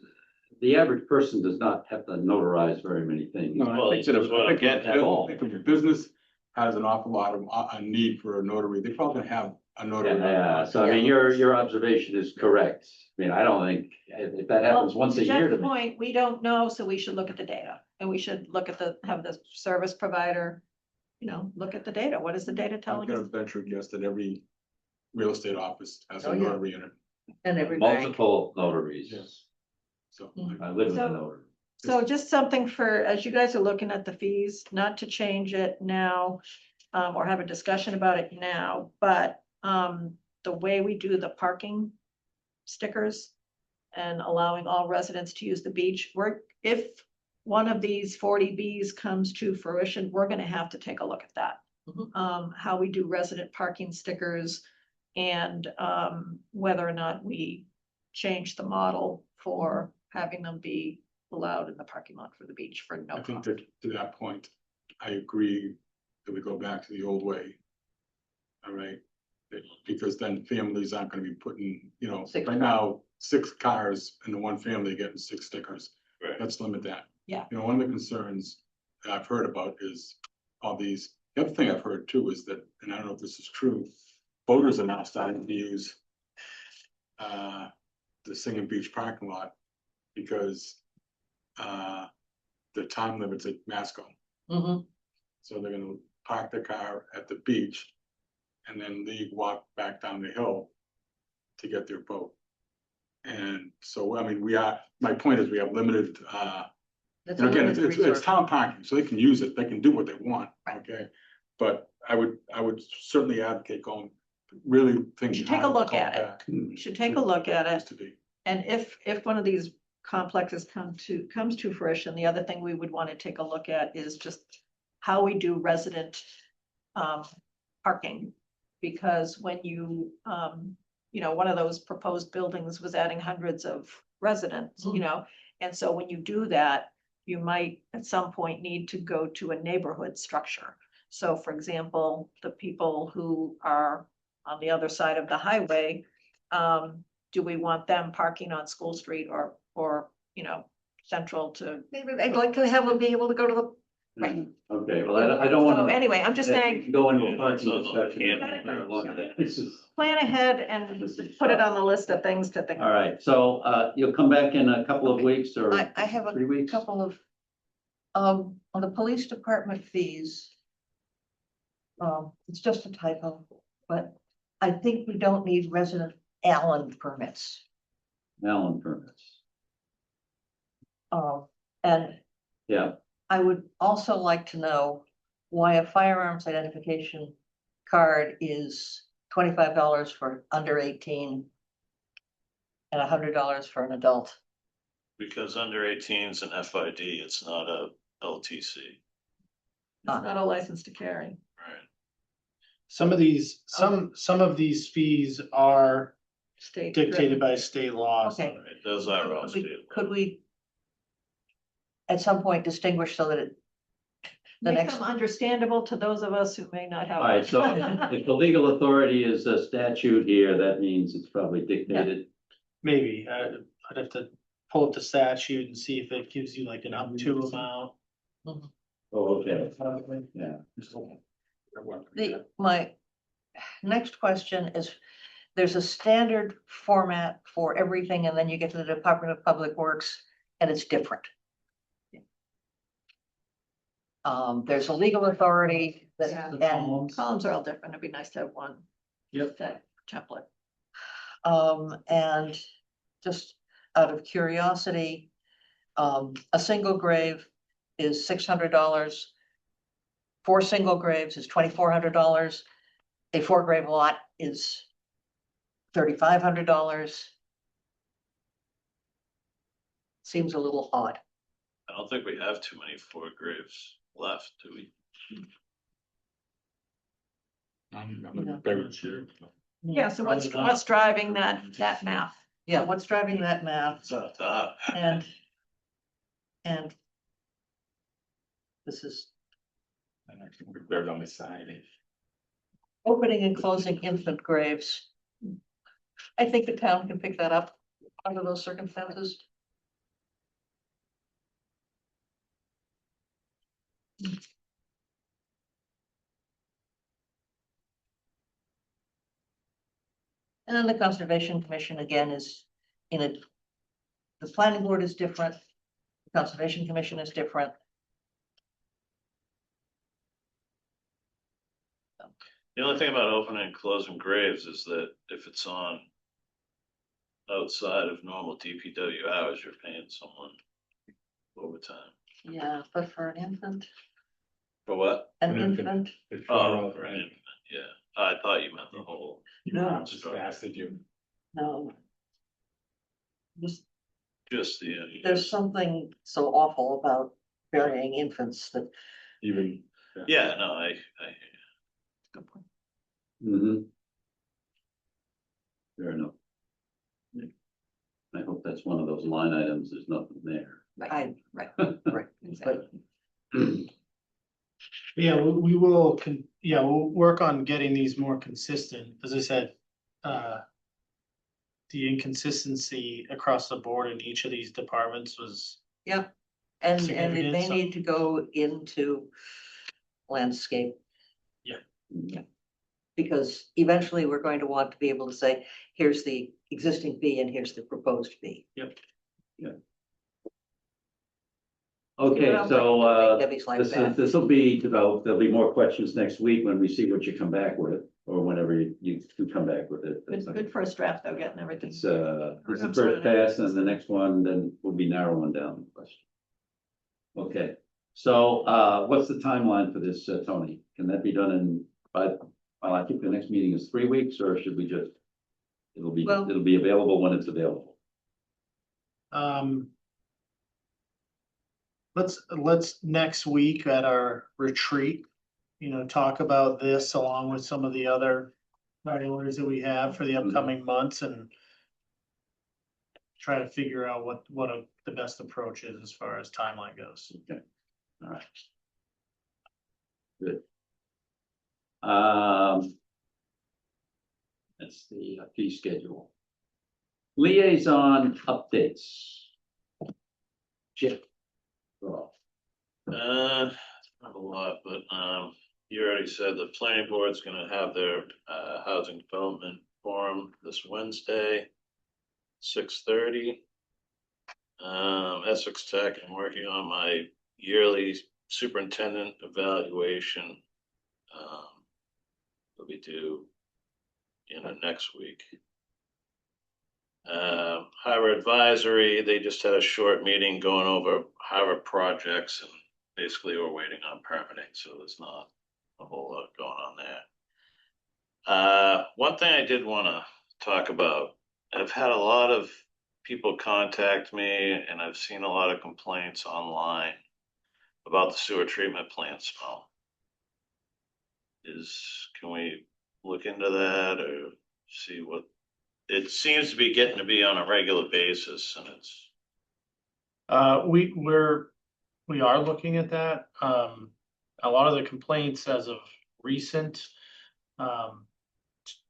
the average person does not have to notarize very many things. No, Well, I think that that's what I'm getting at. I think if your business has an awful lot of a need for a notary, they probably have a notary. Yeah, so I mean, your observation is correct. I mean, I don't think, if that happens once a year to Jeff's me. point, we don't know, so we should look at the data and we should look at have the service provider, look at the data. What is the data I'm telling gonna us? venture a guess that every real estate office has Oh, a yeah. notary in it, And every bank. Multiple notaries. Yes. so. I live with a So- notary. So just something as you guys are looking at the fees, not to change it now, or have a discussion about it now, but, the way we do the parking stickers and allowing all residents to use the beach, if one of these 40Bs comes to fruition, we're gonna have to take a look at that. How we do resident parking stickers and, whether or not we change the model for having them be allowed in the parking lot for the beach for no I think cost. that to that point, I agree that we go back to the old way. All right, because then families aren't gonna be putting, Six. right now, 6 cars in the one family getting 6 stickers. Right. Let's limit that. Yeah. One of the concerns that I've heard about is all these, the other thing I've heard too is that, and I don't know if this is true, boaters are now starting to use the Singing Beach parking lot because the time limit's at Masco. So they're gonna park their car at the beach and then walk back down the hill to get their boat. And so, I mean, my point is we have limited, That's and a again, limited it's resource. town parking, so they can use it, they can do what they want, okay? But I would certainly advocate really thinking. should take a hard to look call at it. back We should take a look at used it. to be. And if one of these complexes comes to fruition, the other thing we would want to take a look at is just how we do resident parking. Because when one of those proposed buildings was adding hundreds of residents, and so when you do that, you might at some point need to go to a neighborhood structure. So for example, the people who are on the other side of the highway, do we want them parking on School Street or, you know, central to? Maybe I'd like to have them be able to go to the, right. Okay, well, I don't want So to. anyway, I'm just saying, Go into Yeah, a parking so the- discussion. This is- plan ahead and put it on the list of things to think. All right, so you'll come back in a couple of weeks or I have a 3 weeks? couple of, on the police department fees. It's just a typo, but I think we don't need resident Allen permits. Allen permits. And Yeah, I would also like to know why a firearms identification card is $25 for under 18 and $100 for an adult. Because under 18 is an FID, it's not a LTC, It's not a license to carry. right? Some of these, some of these fees are State. dictated by state laws. Okay. Right, those are all state. Could we at some point distinguish so that it, the Make next, them understandable to those of us who may not have. all right, so if the legal authority is a statute here, that means it's probably dictated. Maybe, I'd have to pull up the statute and see if it gives you like an up to amount. Oh, okay, yeah. my next question is, there's a standard format for everything, and then you get to the Department of Public Works, and it's different. There's a legal authority that, Yeah. and, Columns are all different. It'd be nice to have one. Yep. That template. and just out of curiosity, a single grave is $600. 4 single graves is $2,400. A 4 grave lot is $3,500. Seems a little odd. I don't think we have too many 4 graves left, do we? I'm very sure. Yeah, so what's driving that math? Yeah, what's driving that math? It's not that. And this is We're buried on the side. opening and closing infant graves. I think the town can pick that up under those circumstances. And then the Conservation Commission again is in a, the planning board is different. The Conservation Commission is different. The only thing about opening and closing graves is that if it's on outside of normal DPW hours, you're paying someone overtime. Yeah, but for an infant, For what? an infant, Oh, for an infant, yeah. I thought you meant the whole. No. Just asked that you. no. Just, Just the. there's something so awful about burying infants that, Even. Yeah, no, I Mm-hmm. Fair enough. I hope that's one of those line items, there's nothing there. I, Right, right, exactly. Yeah, we will, we'll work on getting these more consistent. As I said, the inconsistency across the board in each of these departments was, yeah, and it Significant, may so- need to go into landscape. Yeah. Because eventually we're going to want to be able to say, here's the existing fee and here's the proposed fee. Okay, Well, so Debbie's like that. this will be developed, there'll be more questions next week when we see what you come back with, or whenever you come back with it. Good first draft though, getting everything. It's this is first pass, and the next one, then we'll be narrowing down the question. Okay, so what's the timeline for this, Tony? Can that be done in I think the next meeting is 3 weeks, or should we just? It'll be available when it's available. let's next week at our retreat, talk about this along with some of the other priorities that we have for the upcoming months and try to figure out what the best approach is as far as timeline goes. Okay, all right. Good. That's the fee schedule. Liaison updates. Chip. Oh, Not a lot, but, you already said the planning board's gonna have their, housing development forum this Wednesday, 6:30. Essex Tech, I'm working on my yearly superintendent evaluation. Will be due, next week. Harvard Advisory, they just had a short meeting going over Harvard projects, and basically we're waiting on permitting, so there's not a whole lot going on there. One thing I did want to talk about, I've had a lot of people contact me, and I've seen a lot of complaints online about the sewer treatment plant smell. Can we look into that or see what, it seems to be getting to be on a regular basis, and it's. We are looking at that. A lot of the complaints as of recent.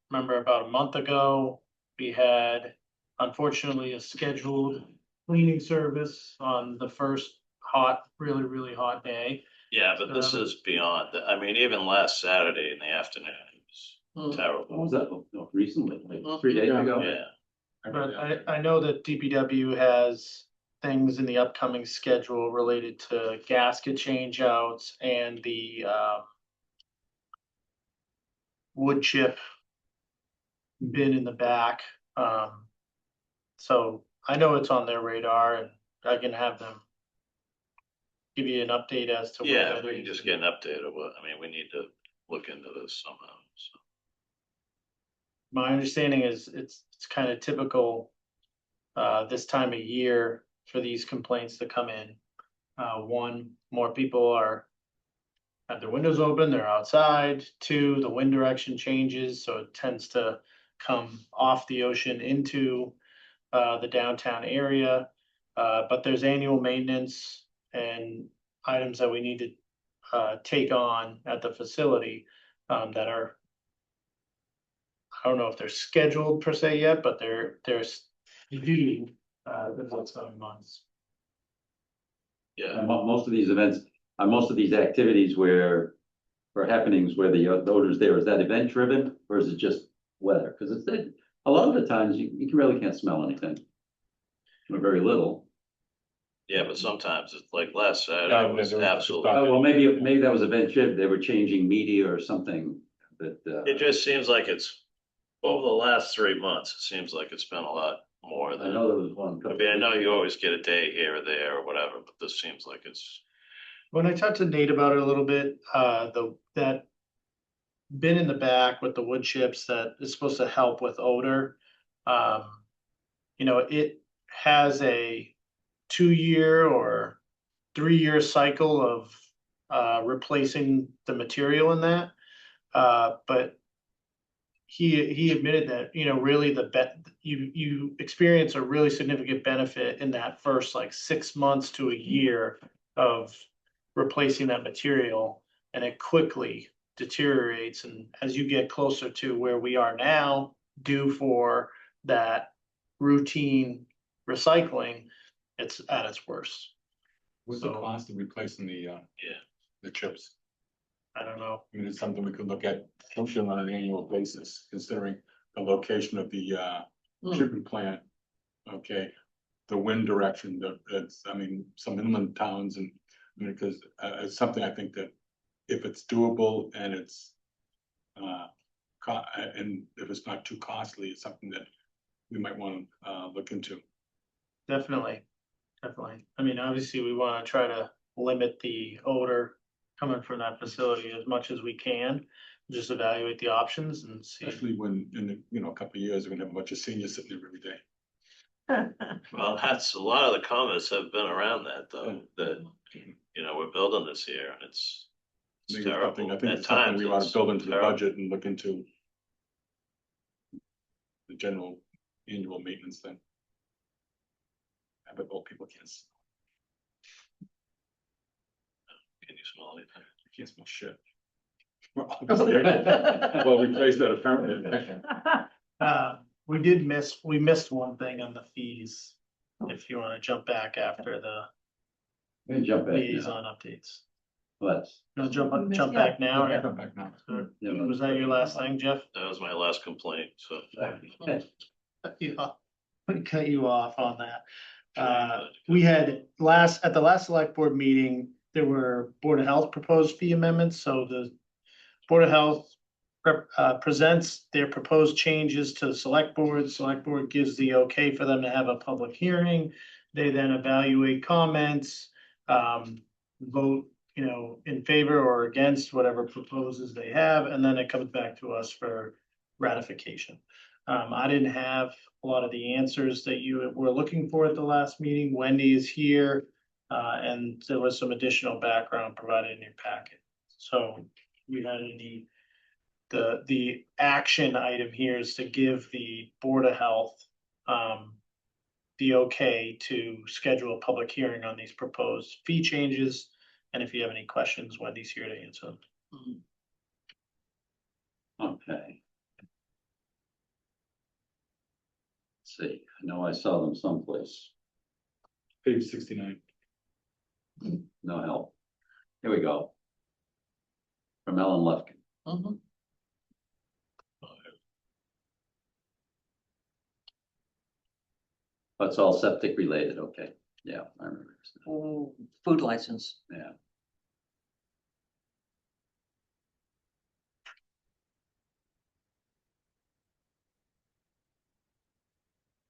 Remember about a month ago, we had unfortunately a scheduled cleaning service on the first really, really hot day. Yeah, but this is beyond that. I mean, even last Saturday in the afternoon, it was terrible. What was that? No, recently, like 3 days ago? Yeah. But I know that DPW has things in the upcoming schedule related to gasket change outs and the wood chip bin in the back. So I know it's on their radar, and I can have them give you an update as to. Yeah, if we can just get an update of what, I mean, we need to look into this somehow, so. My understanding is it's kind of typical this time of year for these complaints to come in. One, more people have their windows open, they're outside. Two, the wind direction changes, so it tends to come off the ocean into the downtown area. But there's annual maintenance and items that we need to take on at the facility that are, I don't know if they're scheduled per se yet, but they're due the next 7 months. Yeah, Most of these events, most of these activities or happenings where the odor's there, is that event driven or is it just weather? Because a lot of the times you really can't smell anything. Or very little. yeah, but sometimes it's like last Saturday was absolutely. Oh, well, maybe that was event driven. They were changing media or something that. It just seems like it's, over the last 3 months, it seems like it's been a lot more I than. know there was one. I mean, I know you always get a day here or there or whatever, but this seems like it's. When I talked to Nate about it a little bit, that bin in the back with the wood chips that is supposed to help with odor. It has a 2-year or 3-year cycle of replacing the material in that. But he admitted that, really you experience a really significant benefit in that first like 6 months to a year of replacing that material, and it quickly deteriorates. And as you get closer to where we are now, due for that routine recycling, it's at its worst. What's the cost of replacing the chips? I don't know. I mean, it's something we could look at functioning on an annual basis, considering the location of the shipping plant. Okay, the wind direction, some inland towns, and because it's something I think that if it's doable and it's and if it's not too costly, it's something that we might want to look into. Definitely. I mean, obviously, we want to try to limit the odor coming from that facility as much as we can. Just evaluate the options and see. Especially when in a couple of years, we're gonna have a bunch of seniors sitting there every day. Well, that's a lot of the comments have been around that though, that, we're building this here and it's terrible. I think At it's something times we ought to it's build into the terrible. budget and look into the general annual maintenance thing. I bet old people can't. Can you smell anything? You can't smell shit. Well, replace that apparently. We missed one thing on the fees. If you want to jump back after the We can jump back now. liaison updates. Let's. No, jump Yeah. back now. Yeah, or- come back now. Was that your last thing, Jeff? That was my last complaint, so. Yeah, we cut you off on that. We had at the last select board meeting, there were Board of Health proposed fee amendments, so the Board of Health presents their proposed changes to the select board gives the okay for them to have a public hearing. They then evaluate comments, vote, in favor or against whatever proposals they have, and then it comes back to us for ratification. I didn't have a lot of the answers that you were looking for at the last meeting. Wendy is here, and there was some additional background provided in your packet. So we had the action item here is to give the Board of Health the okay to schedule a public hearing on these proposed fee changes. And if you have any questions, Wendy's here to answer them. Okay. Let's see, I know I saw them someplace. Page 69. No help. Here we go. From Ellen Lufkin. Mhm. That's all septic related, okay, yeah, I remember. Food license. Yeah.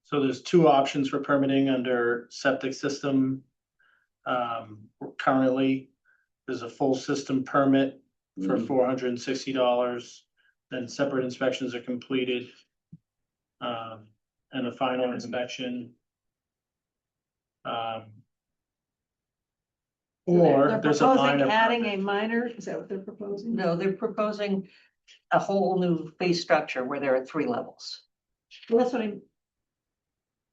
So there's two options for permitting under septic system. Currently, there's a full system permit for $460. Then separate inspections are completed. And a final inspection. Or They're there's a proposing minor. adding permit. a minor, is that what they're proposing? No, they're proposing a whole new fee structure where there are 3 levels. Well, that's what I'm,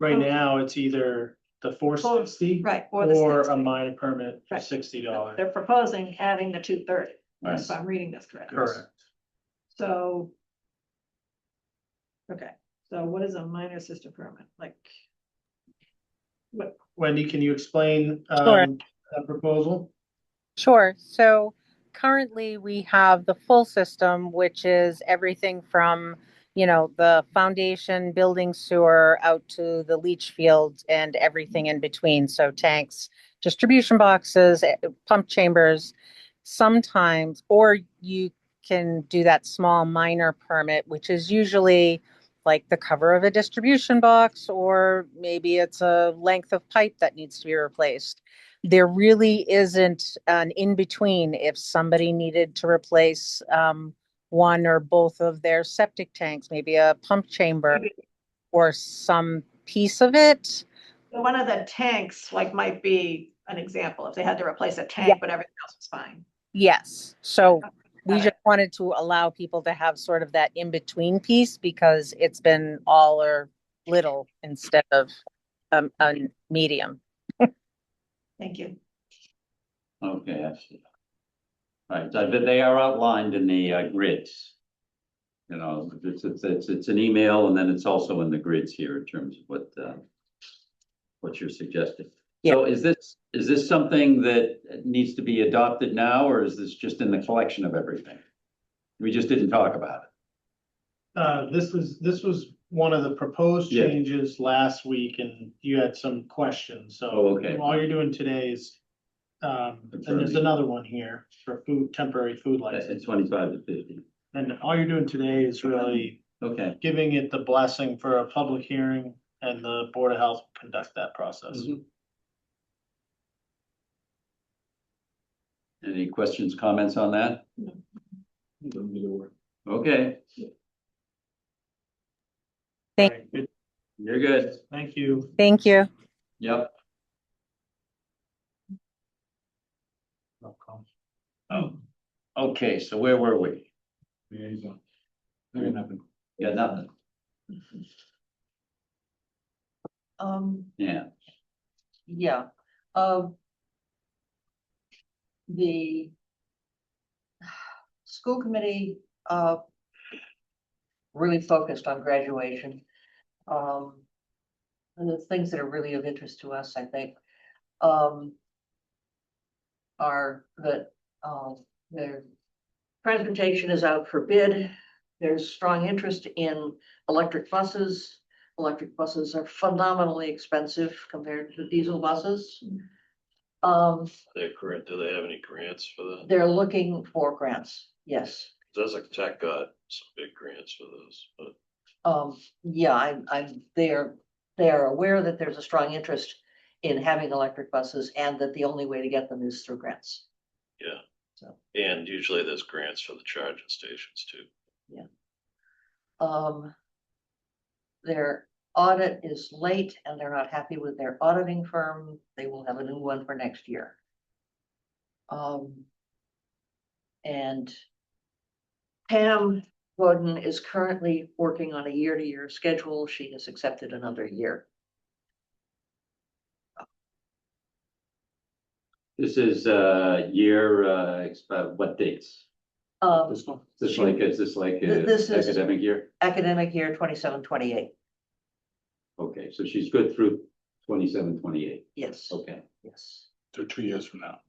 Right now, it's either the $460. right, Or the a 60. minor permit for Right. $60. They're proposing adding the 230, Right. if I'm reading this correctly. Correct. So. Okay, so what is a minor system permit? Like, what, Wendy, can you explain Sure. that proposal? Sure. So currently we have the full system, which is everything from, the foundation, building, sewer out to the leach field and everything in between. So tanks, distribution boxes, pump chambers, sometimes, or you can do that small minor permit, which is usually like the cover of a distribution box, or maybe it's a length of pipe that needs to be replaced. There really isn't an in-between if somebody needed to replace one or both of their septic tanks, maybe a pump chamber or some piece of it. one of the tanks, like, might be an example, if they had to replace a Yeah. tank, but everything else was fine. Yes. So we Got just wanted to allow people to have sort of that in-between piece because it's been all or little instead of a medium. Thank you. Okay, I see. Right, so they are outlined in the grids. It's an email and then it's also in the grids here in terms of what you're suggesting. So is this something that needs to be adopted now, or is this just in the collection of everything? We just didn't talk about it. This was one of the proposed Yeah. changes last week and you had some questions, so. Oh, okay. All you're doing today is, and there's another one here for temporary food license. It's 25 to 50. And all you're doing today is really Okay. giving it the blessing for a public hearing and the Board of Health conduct that process. Any questions, comments on that? Okay, Thank- All right, good. you're good. Thank you. Thank you. Yep. Oh, okay, so where were we? Liaison. I got nothing. Got nothing. Yeah. Yeah. The school committee really focused on graduation. And the things that are really of interest to us, I think, are that, their transportation is out for bid. There's strong interest in electric buses. Electric buses are phenomenally expensive compared to diesel buses. Do they have any grants for that? They're looking for grants, yes. Desert Tech got some big grants for those, but Yeah, they are aware that there's a strong interest in having electric buses and that the only way to get them is through grants. yeah. So. And usually there's grants for the charging stations too. Yeah. Their audit is late and they're not happy with their auditing firm. They will have a new one for next year. And Pam Gordon is currently working on a year-to-year schedule. She has accepted another year. This is what dates? Is this like This is- academic year? Academic year 27-28. Okay, so she's good through 27, 28. Yes, Okay. yes. So 2 years from now,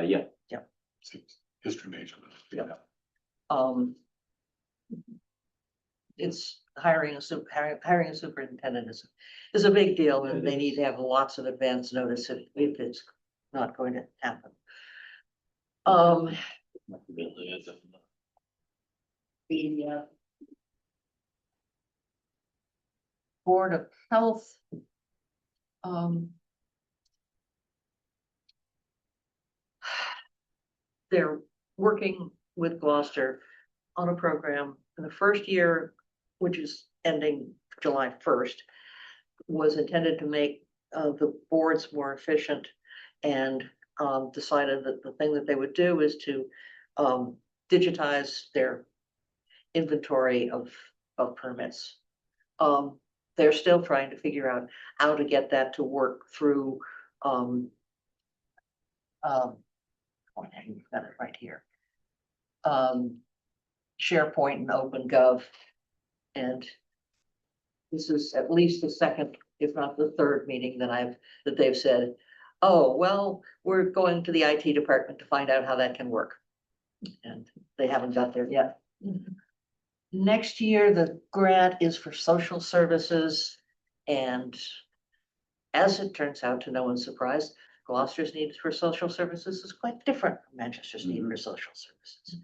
Yeah. seems history major. Yeah. It's hiring a superintendent is a big deal, and they need to have lots of advance notice if it's not going to happen. The Board of Health. They're working with Gloucester on a program in the first year, which is ending July 1st, was intended to make the boards more efficient, and decided that the thing that they would do is to digitize their inventory of permits. They're still trying to figure out how to get that to work through you've got it right here. SharePoint and OpenGov. And this is at least the second, if not the third meeting that they've said, oh, well, we're going to the IT department to find out how that can work. And they haven't got there yet. Next year, the grant is for social services. And as it turns out, to no one's surprise, Gloucester's need for social services is quite different from Manchester's need for social services.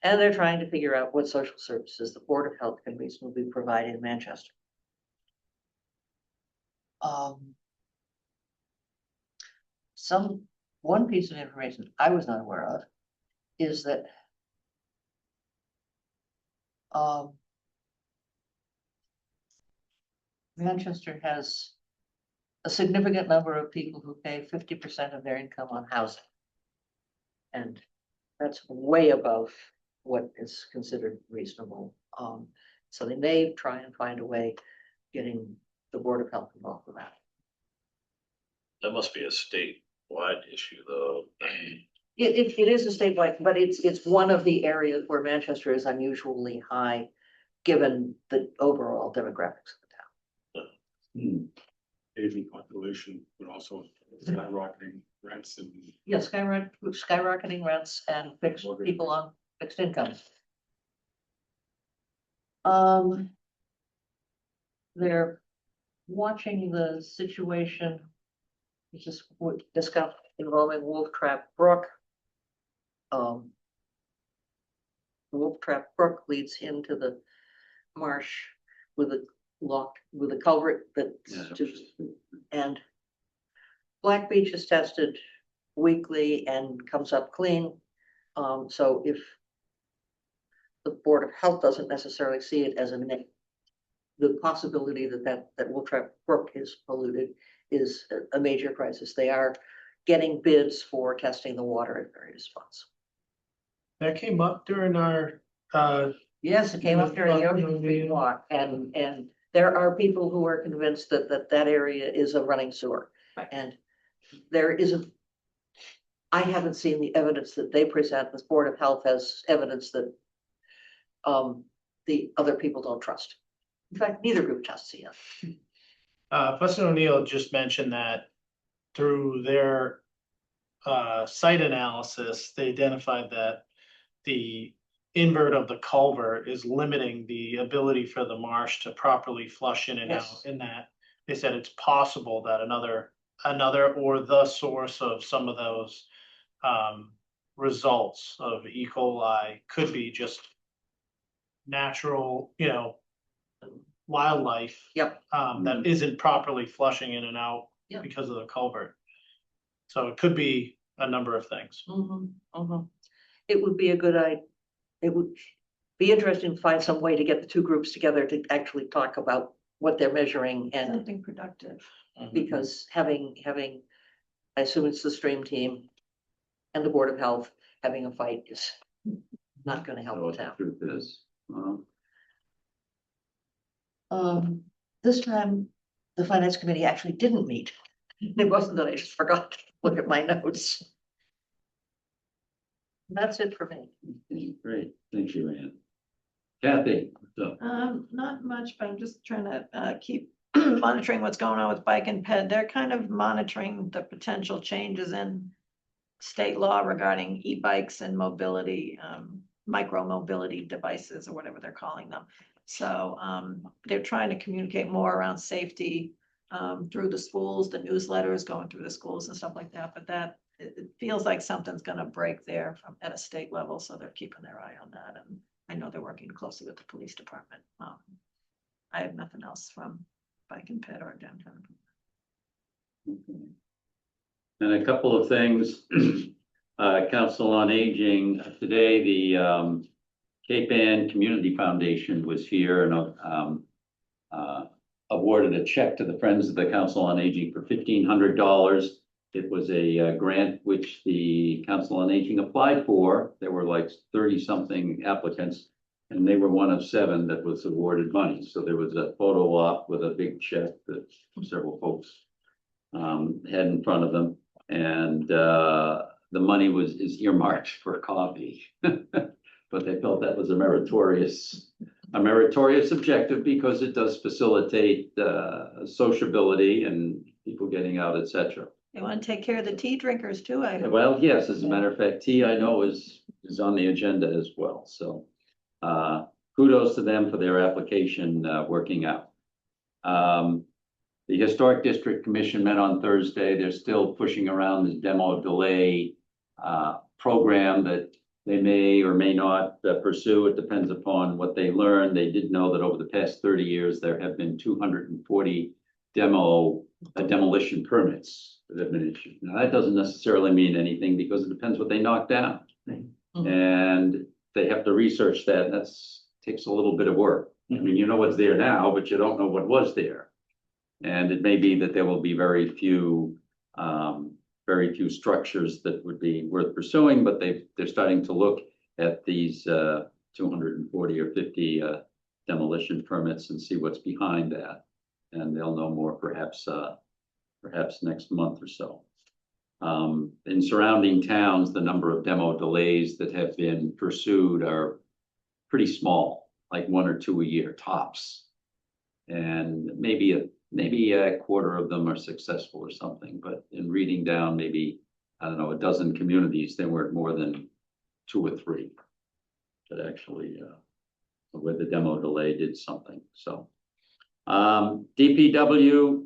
And they're trying to figure out what social services the Board of Health can reasonably provide in Manchester. One piece of information I was not aware of is that Manchester has a significant number of people who pay 50% of their income on housing. And that's way above what is considered reasonable. So they may try and find a way getting the Board of Health involved with that. That must be a statewide issue though. It is a statewide, but it's one of the areas where Manchester is unusually high, given the overall demographics of the town. Aging population, but also skyrocketing rents and. Yeah, skyrocketing rents and people on fixed incomes. They're watching the situation, which is what discussed involving Wolf Trap Brook. Wolf Trap Brook leads into the marsh with a culvert that's just, and Black Beach is tested weekly and comes up clean. So if the Board of Health doesn't necessarily see it as the possibility that Wolf Trap Brook is polluted is a major crisis. They are getting bids for testing the water at various spots. That came up during our, Yes, it came up during the Ocean Street Walk, and there are people who are convinced that area is a running sewer. And there isn't, I haven't seen the evidence that they present. This Board of Health has evidence that the other people don't trust. In fact, neither group tests it yet. Preston O'Neill just mentioned that through their site analysis, they identified that the invert of the culvert is limiting the ability for the marsh to properly flush in and out. Yes. In that, they said it's possible that another or the source of some of those results of E. coli could be just natural, wildlife. Yep. That isn't properly flushing in and out Yep. because of the culvert. So it could be a number of things. It would be a good idea. It would be interesting to find some way to get the two groups together to actually talk about what they're measuring and Something productive. because having, I assume it's the stream team and the Board of Health having a fight is not gonna help the town. Truth is, This time, the Finance Committee actually didn't meet. It wasn't that I just forgot to look at my notes. That's it for me. great, thank you, Ann. Kathy, what's up? Not much, but I'm just trying to keep monitoring what's going on with Bike and Ped. They're kind of monitoring the potential changes in state law regarding e-bikes and mobility, micro mobility devices or whatever they're calling them. So they're trying to communicate more around safety through the schools, the newsletters going through the schools and stuff like that. But that it feels like something's going to break there at a state level. So they're keeping their eye on that. And I know they're working closely with the police department. I have nothing else from Bike and Ped or downtown. Okay. And a couple of things, Council on Aging, today, the Cape Ann Community Foundation was here and awarded a check to the Friends of the Council on Aging for $1,500. It was a grant which the Council on Aging applied for. There were like 30-something applicants, and they were one of 7 that was awarded money. So there was a photo op with a big check that several folks had in front of them. And the money is earmarked for coffee. But they felt that was a meritorious objective because it does facilitate sociability and people getting out, etc. They want to take care of the tea drinkers too, I hope. Well, yes, as a matter of fact, tea I know is on the agenda as well. So kudos to them for their application working out. The Historic District Commission met on Thursday. They're still pushing around this demo delay program that they may or may not pursue. It depends upon what they learn. They did know that over the past 30 years, there have been 240 demolition permits that have been issued. Now, that doesn't necessarily mean anything because it depends what they knock down. And they have to research that. And that's takes a little bit of work. I mean, you know what's there now, but you don't know what was there. And it may be that there will be very few structures that would be worth pursuing, but they're starting to look at these 240 or 50 demolition permits and see what's behind that. And they'll know more perhaps next month or so. In surrounding towns, the number of demo delays that have been pursued are pretty small, like 1 or 2 a year tops. And maybe a quarter of them are successful or something, but in reading down maybe, I don't know, a dozen communities, there weren't more than 2 or 3 that actually, where the demo delay did something. So DPW,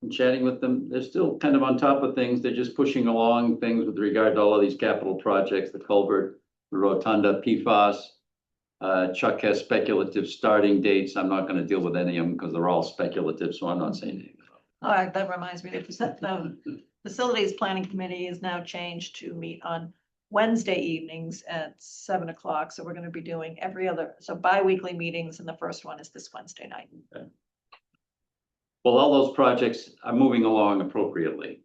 I'm chatting with them, they're still kind of on top of things. They're just pushing along things with regard to all of these capital projects, the culvert, the rotunda, PFAS. Chuck has speculative starting dates. I'm not going to deal with any of them because they're all speculative, so I'm not saying anything. All right, that reminds me, the Facilities Planning Committee is now changed to meet on Wednesday evenings at 7 o'clock. So we're going to be doing bi-weekly meetings, and the first one is this Wednesday night. Okay. Well, all those projects are moving along appropriately.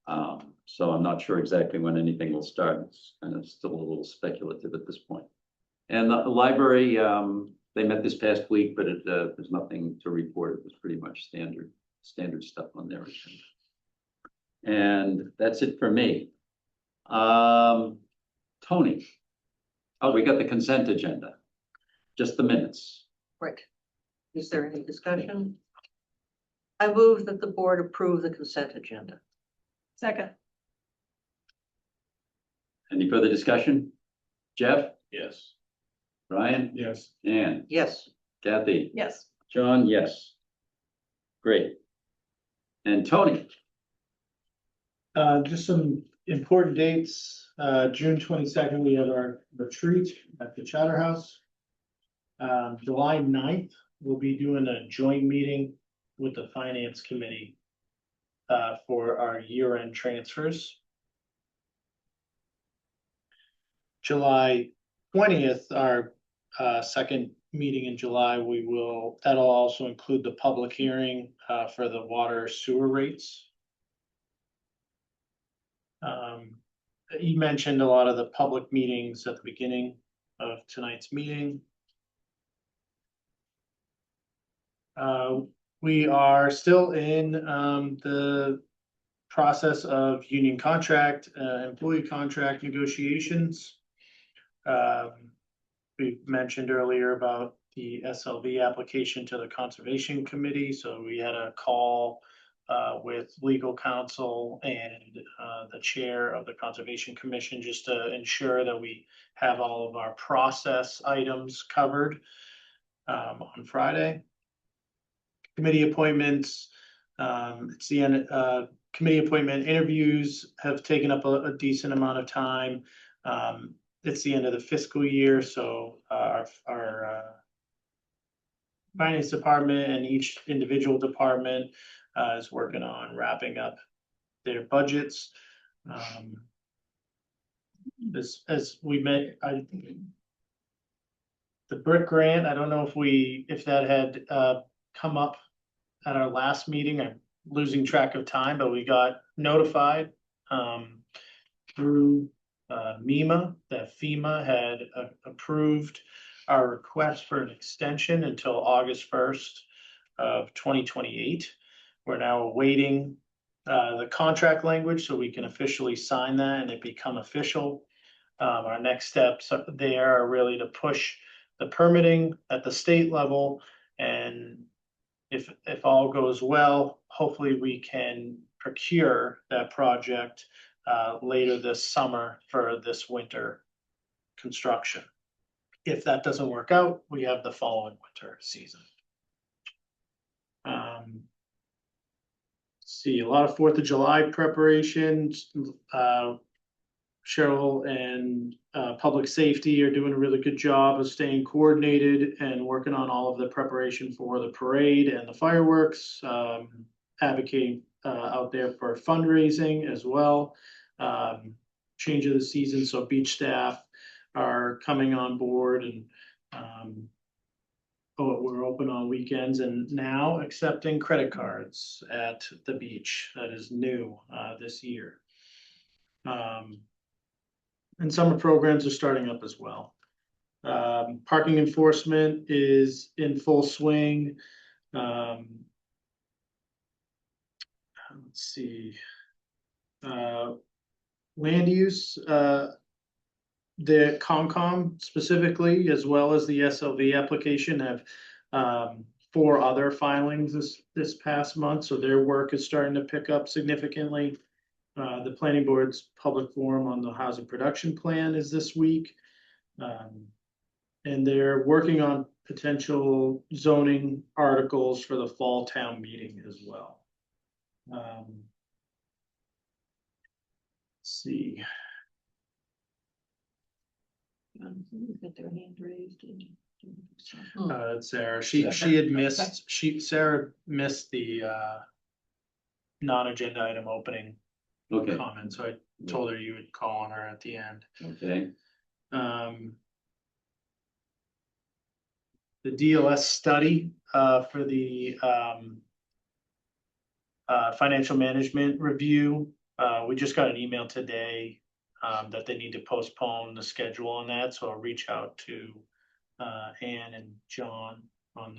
So I'm not sure exactly when anything will start. It's kind of still a little speculative at this point. And the library, they met this past week, but there's nothing to report. It was pretty much standard stuff on their agenda. And that's it for me. Tony. Oh, we got the consent agenda. Just the minutes. Right. Is there any discussion? I move that the board approve the consent agenda. Second, Any further discussion? Jeff, Yes. Brian, Yes. Ann, Yes. Kathy, yes. John, yes. Great. And Tony, Just some important dates. June 22nd, we have our retreat at the Chatter House. July 9th, we'll be doing a joint meeting with the Finance Committee for our year-end transfers. July 20th, our second meeting in July, that'll also include the public hearing for the water sewer rates. You mentioned a lot of the public meetings at the beginning of tonight's meeting. We are still in the process of union contract, employee contract negotiations. We mentioned earlier about the SLV application to the Conservation Committee, so we had a call with legal counsel and the chair of the Conservation Commission just to ensure that we have all of our process items covered on Friday. Committee appointments, it's the end, committee appointment interviews have taken up a decent amount of time. It's the end of the fiscal year, so our finance department and each individual department is working on wrapping up their budgets. As we met, the BRIC grant, I don't know if that had come up at our last meeting. I'm losing track of time, but we got notified through MEMA that FEMA had approved our request for an extension until August 1st of 2028. We're now awaiting the contract language so we can officially sign that and it become official. Our next steps there are really to push the permitting at the state level, and if all goes well, hopefully we can procure that project later this summer for this winter construction. If that doesn't work out, we have the following winter season. See, a lot of 4th of July preparations. Cheryl and public safety are doing a really good job of staying coordinated and working on all of the preparation for the parade and the fireworks, advocating out there for fundraising as well. Change of the season, so beach staff are coming on board, and we're open on weekends and now accepting credit cards at the beach. That is new this year. And summer programs are starting up as well. Parking enforcement is in full swing. Let's see. Land use, the COMCOM specifically, as well as the SLV application, have 4 other filings this past month, so their work is starting to pick up significantly. The planning board's public forum on the housing production plan is this week. And they're working on potential zoning articles for the fall town meeting as well. Let's see. Sarah, Sarah missed the non-agenda item opening comment, so I told her you would call on her at the end. Okay. The DLS study for the financial management review, we just got an email today that they need to postpone the schedule on that, so I'll reach out to Ann and John on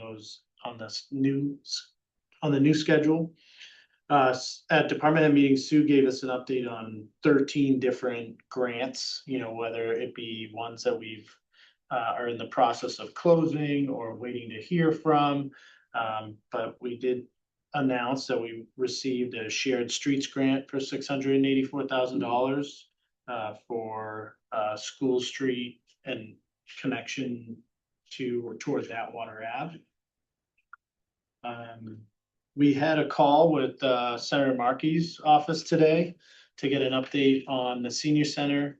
the new schedule. At department head meeting, Sue gave us an update on 13 different grants, whether it be ones that we've are in the process of closing or waiting to hear from. But we did announce that we received a shared streets grant for $684,000 for School Street and connection to or toward Atwater Ave. We had a call with Senator Markey's office today to get an update on the senior center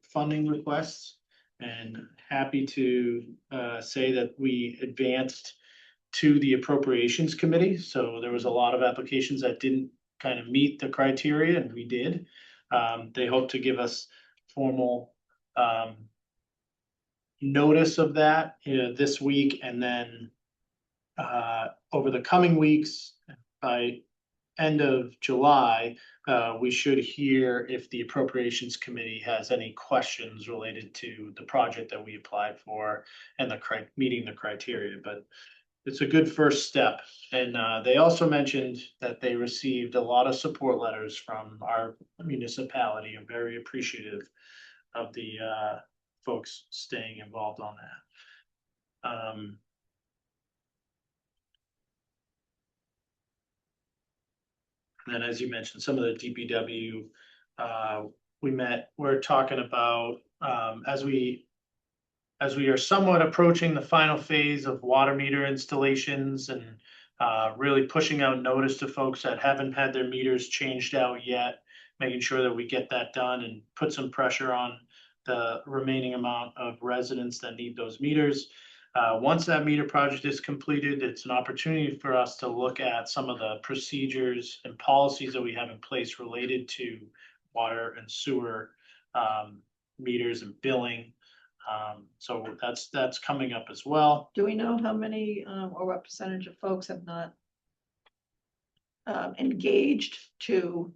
funding requests. And happy to say that we advanced to the appropriations committee. So there was a lot of applications that didn't kind of meet the criteria, and we did. They hope to give us formal notice of that this week, and then over the coming weeks, by end of July, we should hear if the appropriations committee has any questions related to the project that we applied for and meeting the criteria. But it's a good first step. And they also mentioned that they received a lot of support letters from our municipality. I'm very appreciative of the folks staying involved on that. And then, as you mentioned, some of the DPW, we're talking about, as we are somewhat approaching the final phase of water meter installations and really pushing out notice to folks that haven't had their meters changed out yet, making sure that we get that done and put some pressure on the remaining amount of residents that need those meters. Once that meter project is completed, it's an opportunity for us to look at some of the procedures and policies that we have in place related to water and sewer meters and billing. So that's coming up as well. Do we know how many or what percentage of folks have not engaged to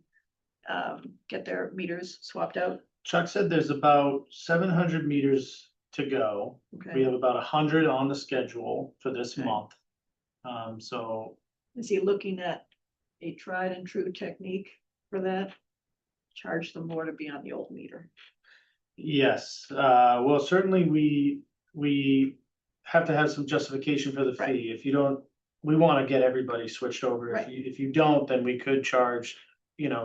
get their meters swapped out? Chuck said there's about 700 meters to go. We Okay. have about 100 on the schedule for this Okay. month. So Is he looking at a tried and true technique for that? Charge them more to be on the old meter. yes, well, certainly we have to have some justification for the Right. fee. If you don't, we want to get everybody switched over. Right. If you don't, then we could charge,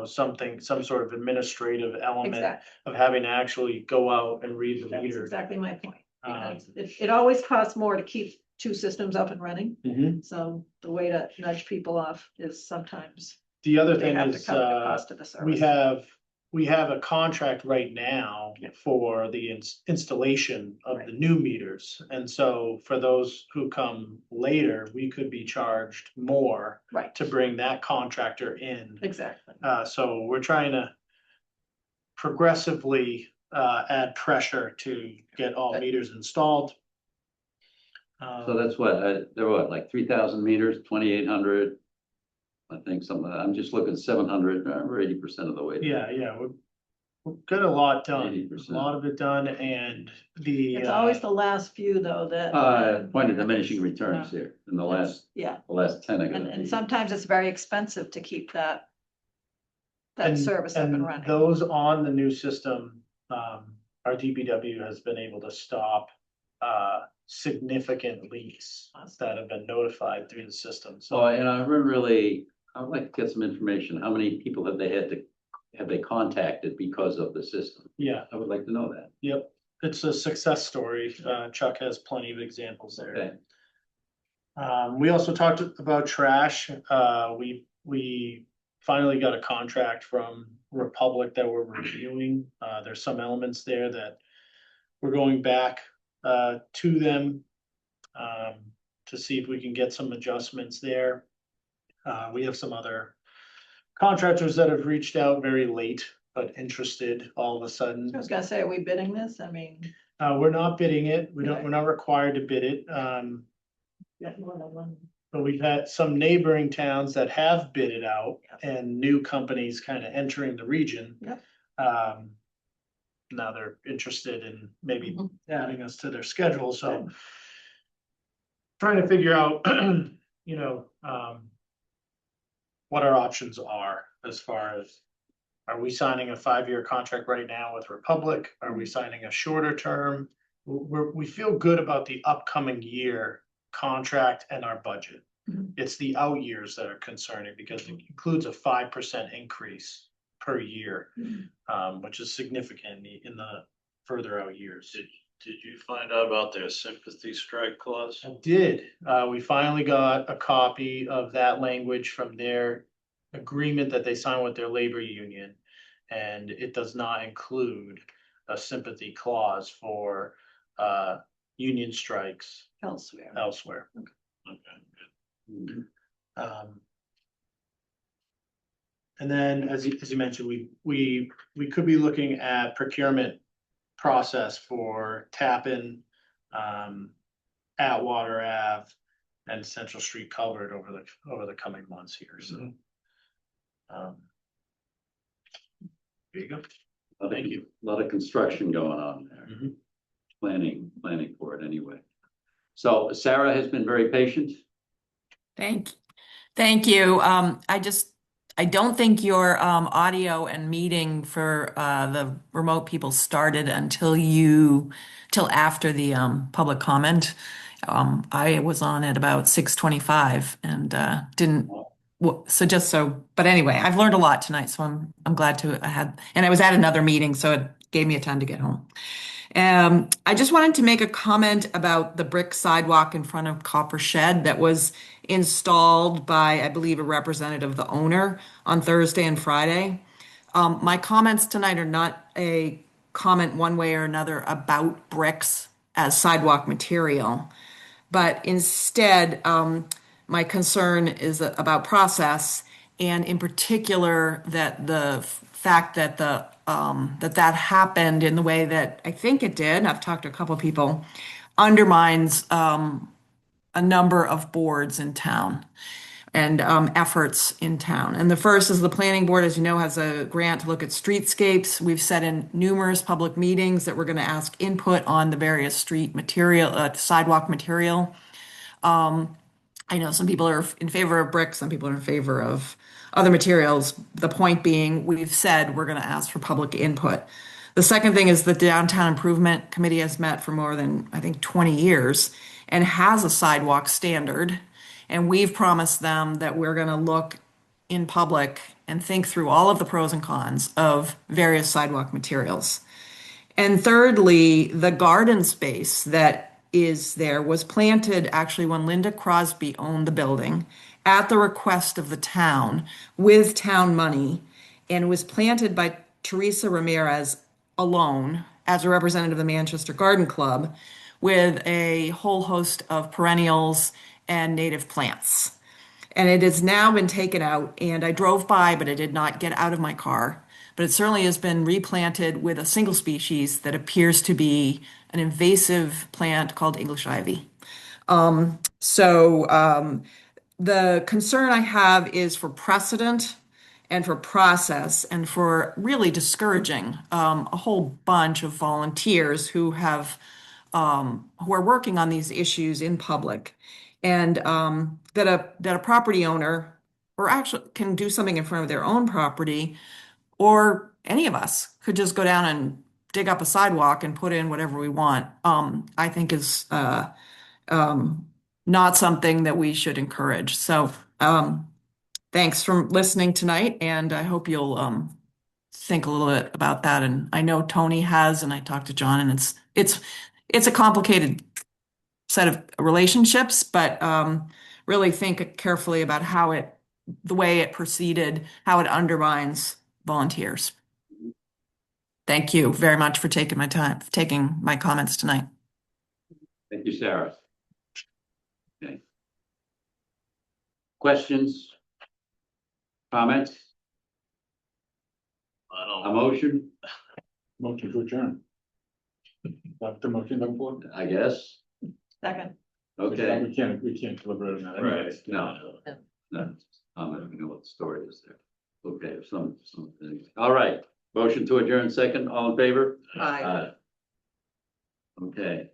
some sort of administrative element Exactly. of having to actually go out and read the That's meter. exactly my point. Um, Because it always costs more to keep two systems up and running. Mhm. So the way to nudge people off is sometimes The other they thing have to is, cover the cost of the service. we have a contract right now Yep. for the installation of the new meters. And so for those who come later, we could be charged more Right, to bring that contractor in. exactly. So we're trying to progressively add pressure to get all Good. meters installed. So that's what, they're what, like 3,000 meters, 2,800? I think something, I'm just looking 700, we're 80% of the way. Yeah, we've got a lot done, a 80%. lot of it done, and It's always the last few though that. Point of diminishing returns here in the last Yeah, 10. and sometimes it's very expensive to keep that service up and running. Those on the new system, our DPW has been able to stop significant leaks that have been notified through the system. So, and I would like to get some information. How many people have they contacted because of the system? Yeah, I would like to know that. yep, it's a success story. Chuck has plenty of examples there. Okay. We also talked about trash. We finally got a contract from Republic that we're reviewing. There's some elements there that we're going back to them to see if we can get some adjustments there. We have some other contractors that have reached out very late, but interested all of a sudden. I was gonna say, are we bidding this? I mean. We're not bidding it. We're Okay. not required to bid it. Yeah, more than one. But we've had some neighboring towns that have bid it out and new companies kind of entering the region. Yep. Now they're interested in maybe Mhm. adding us to their schedule, so. Trying to figure out, what our options are as far as, are we signing a 5-year contract right now with Republic? Are we signing a shorter term we feel good about the upcoming year contract and our budget. Mhm. It's the out years that are concerning because it includes a 5% increase per year, which is significant in the further out years. Did you find out about their sympathy strike clause? I did. We finally got a copy of that language from their agreement that they signed with their labor union. And it does not include a sympathy clause for union strikes Elsewhere. elsewhere. Okay. And then, as you mentioned, we could be looking at procurement process for Tappan, Atwater Ave, and Central Street Culvert over the coming months here, so. There you go. Thank you. A lot of construction going on there. Mhm. Planning for it anyway. So Sarah has been very patient. Thank you. I don't think your audio and meeting for the remote people started till after the public comment. I was on at about 6:25 and didn't. But anyway, I've learned a lot tonight, so I'm glad to and I was at another meeting, so it gave me a time to get home. I just wanted to make a comment about the brick sidewalk in front of Copper Shed that was installed by, I believe, a representative of the owner on Thursday and Friday. My comments tonight are not a comment one way or another about bricks as sidewalk material, but instead, my concern is about process, and in particular that the fact that that happened in the way that I think it did, I've talked to a couple of people, undermines a number of boards in town and efforts in town. And the first is the planning board, as you know, has a grant to look at streetscapes. We've said in numerous public meetings that we're going to ask input on the various street material, sidewalk material. I know some people are in favor of bricks, some people are in favor of other materials. The point being, we've said we're going to ask for public input. The second thing is the Downtown Improvement Committee has met for more than, I think, 20 years and has a sidewalk standard. And we've promised them that we're going to look in public and think through all of the pros and cons of various sidewalk materials. And thirdly, the garden space that is there was planted actually when Linda Crosby owned the building at the request of the town with town money, and was planted by Teresa Ramirez alone as a representative of the Manchester Garden Club with a whole host of perennials and native plants. And it has now been taken out, and I drove by, but I did not get out of my car. But it certainly has been replanted with a single species that appears to be an invasive plant called English ivy. The concern I have is for precedent and for process and for really discouraging a whole bunch of volunteers who are working on these issues in public, and that a property owner or actually can do something in front of their own property, or any of us could just go down and dig up a sidewalk and put in whatever we want. I think is not something that we should encourage. So thanks for listening tonight, and I hope you'll think a little bit about that. And I know Tony has, and I talked to John, and it's a complicated set of relationships, but really think carefully about the way it proceeded, how it undermines volunteers. Thank you very much for taking my comments tonight. Thank you, Sarah. Okay. Questions? Comments? A motion? Motion to adjourn. That's the motion on board? I guess. Second. Okay. We can't deliberate on that. Right, no. I don't know what the story is there. Okay, something. All right, motion to adjourn second, all in favor? Aye. Okay.